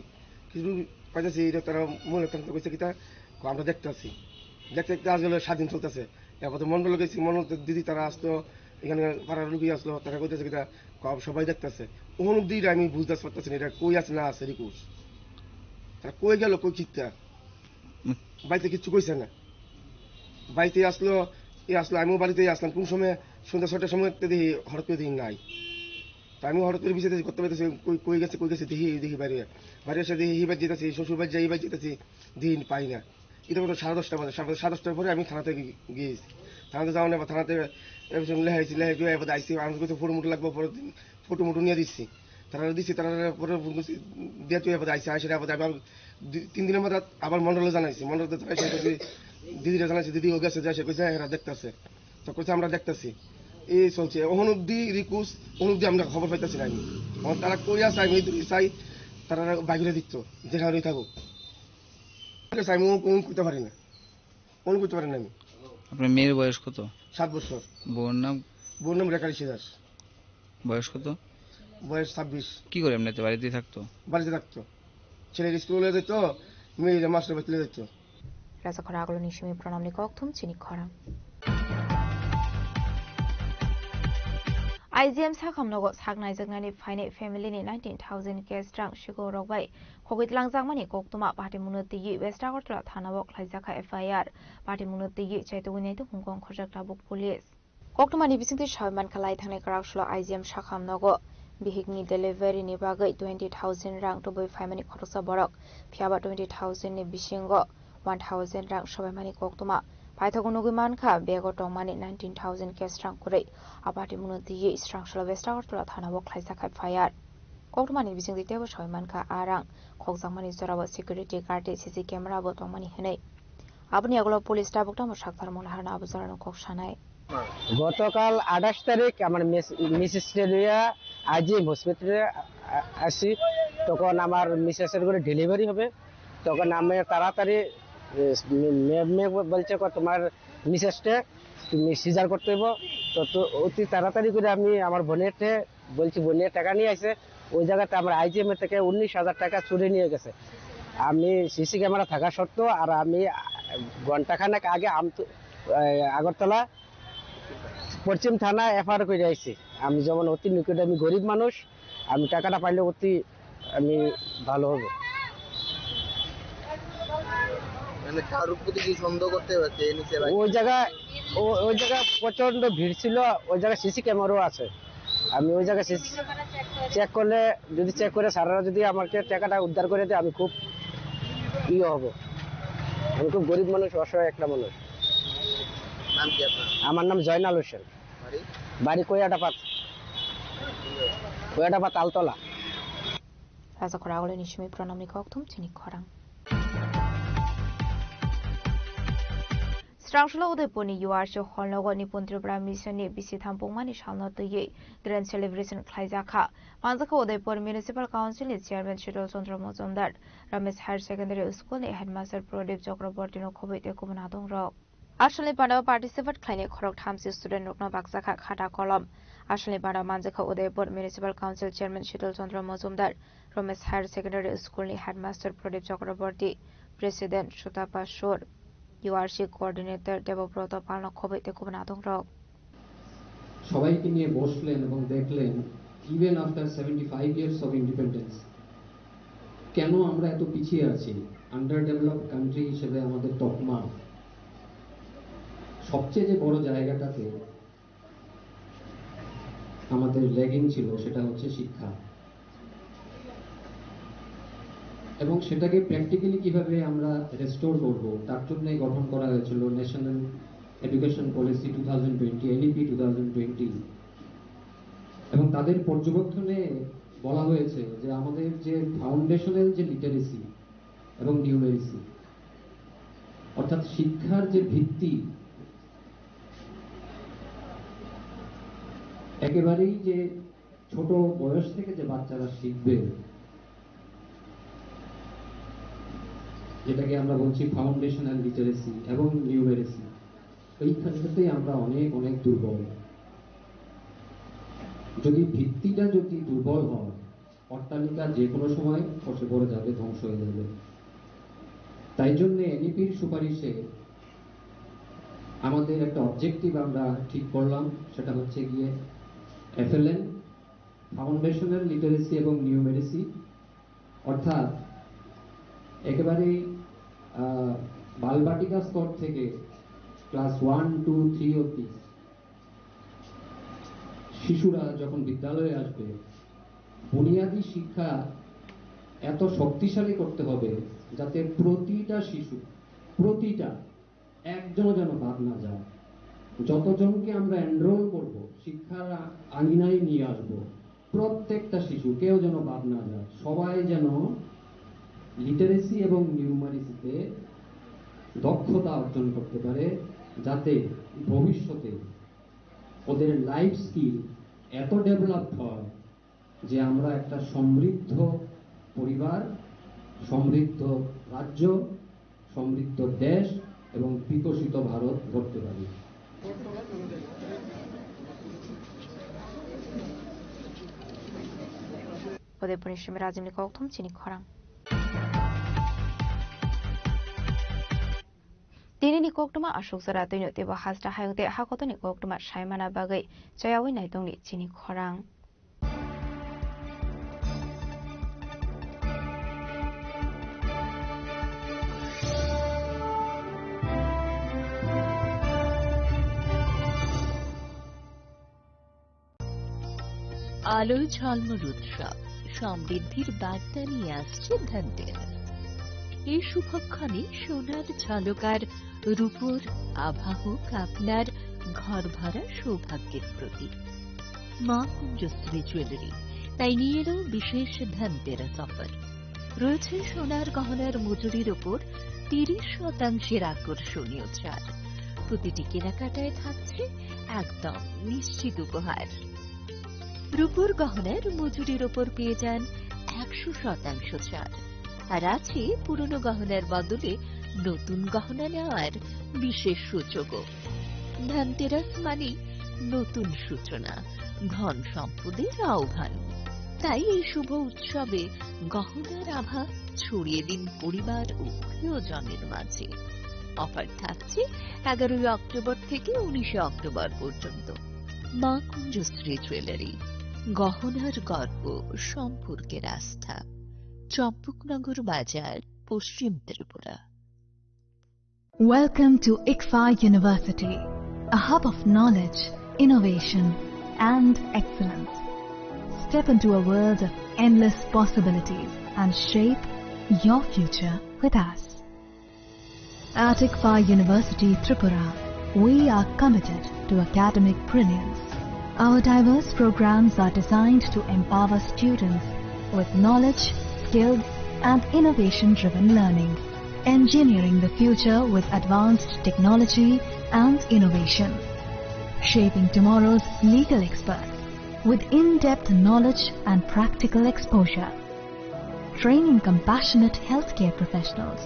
কিছু পাইতাছি এটা তারা মহিলা থানা কইছে কি তা আমরা দেখতাছি দেখতে আসলে স্বাধীন চলতেছে এরপরে মন্ডল গেছি মন্ডল দিদি তারা আসতো এখানে পাড়ার লুকিয়ে আসলো তারা কইতেছে কিটা সবাই দেখতেছে ওখানে দিই আমি বুঝতে পারতেছি না এটা কই আছে না আছে রিকুস তারা কই গেল কই কিটা বাড়িতে কিছু কইছে না বাড়িতে আসলো আমিও বাড়িতে আসলাম কোন সময় সন্ধ্যা 6টার সময় দেখি হঠাৎ করে দেখি নাই তা আমি হঠাৎ করে বিষয় করতে পারতেছি কই গেছে দেখি বাইরে এসে দেখি এই বাড়ি যেতেছি শ্বশুর বাড়ি যাই বাড়ি যেতেছি দিন পাই না এটা মতো 10:30 বাজে 10:30 পরে আমি থানাতে গিয়েছি থানাতে যাওয়া নেই থানাতে লেহাইছি এবার আইসি আমি কিছু ফটো মুটো লাগবো পরের দিন ফটো মুটো নিয়ে দিচ্ছি তারা দিচ্ছি তারা পরে দিয়ে তুই এবার আইসি এবার আবার 3 দিনের মধ্যে আবার মন্ডলে জানাইছি মন্ডলতে জানাইছি দিদিরা জানাইছি দিদি ও গেছে যায় সে কইছে এরা দেখতেছে তো কইছে আমরা দেখতেছি এই চলছে ওখান অব্দি রিকুস ওখান অব্দি আমরা খবর পাইতেছি না আমি তারা কই আছে আমি চাই তারা বাইরে দিচ্ছ যেখানে থাকুক আমি কোন করতে পারি না আমি আপনার মেয়ের বয়স কত 7 বছর বোন নাম রেখারি সিদাস বয়স কত বয়স 26 কি করে এমনিতে বাড়িতে থাকতো ছেলের স্কুলে যেত মেয়ের মাস্টার বাড়িতে যেত রাজা খরা আগলো নিশিমি প্রণামনি কক্থুম চিনি খরা IGM साखामनगो सागनाय जगनानि फाइने फेमिलिनि 19,000 केस रां शिगो रगबाय खगैतलांजांमानि कोक्तमा पाटिमुनो तिगि वेस्ट आगरतला थानाव ख्लाइजाखा FIR पाटिमुनो तिगि चैतुगुनायतो हुंगं खरजाक्टा बुक पुलिस कोक्तमानि बिसिंति सयमान खालाय थांनाय क्राउसला IGM साखामनगो बिहिगनि डेलिभारिनि बागै 20,000 रां टुबै फाइमानि खरसा बरक फियाबा 20,000 नि बिसिंगो 1,000 रां सबायमानि कोक्तमा Paithago Nugi Manka, Bego Tomani 19,000 Kestrang Kure, Abati Munoti, Strang Shalvesta, Thana Wok Laisaka Fire. Kokmani Bising the Table Show Manka Arang, Koksamani Zorawa security guard, CC camera, Botomani Hene. Abniagolo police Tabukam Shakar Monahana Abuzar and Kokshanai. গতকাল 28 তারিখ আমার Mrs রেলিয়া আজই হসপিটালে আসি তখন আমার মিসেসের করে delivery হবে তখন আমি তাড়াতাড়ি মেয়ে বলছে তোমার মিসেসকে তুমি সিজার করতে হবে তো অতি তাড়াতাড়ি করে আমি আমার বোনেরকে বলছি বোনের টাকা নিয়ে আসে ওই জায়গাতে আমার আইজিএম থেকে 19,000 টাকা চুরি নিয়ে গেছে আমি সিসি ক্যামেরা থাকা সত্ত্বেও আর আমি ঘন্টাখানেক আগে আগরতলা পশ্চিম থানা এফআইআর করে আইছি আমি যেমন অতি নিকটে আমি গরিব মানুষ আমি টাকাটা পাইলে অতি আমি ভালো হব মানে কার উপর কি সন্দেহ করতে হচ্ছে নিচে ওই জায়গা প্রচন্ড ভিড় ছিল ওই জায়গা সিসি ক্যামেরাও আছে আমি ওই জায়গা চেক করলে যদি চেক করে স্যাররা যদি আমাকে টাকাটা উদ্ধার করে দেয় আমি খুব হব আমি খুব গরিব মানুষ অসহায় একটা মানুষ নাম কি আপনার আমার নাম জয়নাল হোসেন বাড়ি কোয়াটাপাত Taltala Raza Koragole Nishimi Pronami Koktum Chini Korang. Strangshula Udeponi Yuarsho Honlogo Nipuntri Bramisoni Bisi Tampumani shall not the ye grand celebration Klaizaka. Manzaka Udepor Municipal Council is Chairman Shidol Sondra Mozumdar, Ramis Higher Secondary School, Headmaster Prodip Jokrabortino Kobit Kumanadong Rock. Actually, Banda participate clinic Korok Hamsi student Rukna Baksaka Khata column. Actually, Banda Manzaka Udaipur Municipal Council Chairman Shidol Sondra Mozumdar, Ramis Higher Secondary School Headmaster Prodip Jokraborti, President Shutapa Shor, URC Coordinator Devobrata Palna Kobit Kumanadong Rock. সবাইকে নিয়ে বসলেন এবং দেখলেন even after 75 years of independence কেন আমরা এত পিছিয়ে আছি আন্ডার ডেভেলপড কান্ট্রি হিসেবে আমাদের তকমা সবচেয়ে যে বড় জায়গাটাতে আমাদের ল্যাগিং ছিল সেটা হচ্ছে শিক্ষা এবং সেটাকে প্র্যাকটিক্যালি কিভাবে আমরা রেস্টোর করব তার জন্যই গঠন করা হয়েছিল ন্যাশনাল এডুকেশন পলিসি 2020 এনইপি 2020 এবং তাদের পর্যবেক্ষণে বলা হয়েছে যে আমাদের যে ফাউন্ডেশনাল যে লিটারেসি এবং নিউমেরিসি অর্থাৎ শিক্ষার যে ভিত্তি একেবারেই যে ছোট বয়স থেকে যে বাচ্চারা শিখবে যেটাকে আমরা বলছি ফাউন্ডেশনাল লিটারেসি এবং নিউমেরিসি এই ক্ষেত্রেই আমরা অনেক অনেক দুর্বল যদি ভিত্তিটা যদি দুর্বল হয় অট্টালিকা যে কোনো সময় খসে পড়ে যাবে ধ্বংস হয়ে যাবে তাই জন্য এনইপির সুপারিশে আমাদের একটা অবজেক্টিভ আমরা ঠিক করলাম সেটা হচ্ছে গিয়ে এফএলএন ফাউন্ডেশনাল লিটারেসি এবং নিউমেরিসি অর্থাৎ একেবারে বালবাটিকা স্তর থেকে ক্লাস 1, 2, 3 অবধি শিশুরা যখন বিদ্যালয়ে আসবে বুনিয়াদী শিক্ষা এত শক্তিশালী করতে হবে যাতে প্রতিটা শিশু প্রতিটা একজনও যেন বাদ না যায় যতজনকে আমরা এনরোল করব শিক্ষার আঙিনায় নিয়ে আসব প্রত্যেকটা শিশু কেউ যেন বাদ না যায় সবাই যেন লিটারেসি এবং নিউমারিসিতে দক্ষতা অর্জন করতে পারে যাতে ভবিষ্যতে ওদের লাইফ স্কিল এত ডেভেলপড হয় যে আমরা একটা সমৃদ্ধ পরিবার সমৃদ্ধ রাজ্য সমৃদ্ধ দেশ এবং বিকশিত ভারত গড়তে পারি Udaipur Nishimi Rajimni Koktum Chini Korang. Dini ni Koktuma Ashok Zara Dino Deba Hasda Hayode Hakoto ni Koktuma Shaimana Bagai Jayawi Naidong ni Chini Korang. আলোয় ঝলমল উৎসব সমৃদ্ধির বার্তা নিয়ে আসছে ধনতেরাস এই শুভক্ষণে সোনার ঝলকার রূপোর আভা হোক আপনার ঘর ভরা সৌভাগ্যের প্রতীক। মা কুঞ্জশ্রী জুয়েলারি তাই নিয়ে এলো বিশেষ ধনতেরাস অফার। রয়েছে সোনার গহনার মজুরির ওপর 30% আকর্ষণীয় ছাড়। প্রতিটি কেনাকাটায় থাকছে একদম নিশ্চিত উপহার। রূপোর গহনার মজুরির ওপর পেয়ে যান 100% ছাড়। আর আছে পুরনো গহনার বদলে নতুন গহনা নেওয়ার বিশেষ সুযোগও। ধনতেরাস মানে নতুন সূচনা, ধন সম্পদের আহ্বান। তাই এই শুভ উৎসবে গহনার আভা ছড়িয়ে দিন পরিবার ও প্রিয়জনের মাঝে। অফার থাকছে 11 অক্টোবর থেকে 19 অক্টোবর পর্যন্ত। মা কুঞ্জশ্রী জুয়েলারি, গহনার গর্ব, সম্পর্কের আস্থা। চম্পকনগর বাজার, পশ্চিম Tripura. Welcome to ICFA University, a hub of knowledge, innovation, and excellence. Step into a world of endless possibilities and shape your future with us. At ICFA University, Tripura, we are committed to academic brilliance. Our diverse programs are designed to empower students with knowledge, skills, and innovation-driven learning, engineering the future with advanced technology and innovation, shaping tomorrow's legal experts with in-depth knowledge and practical exposure, training compassionate healthcare professionals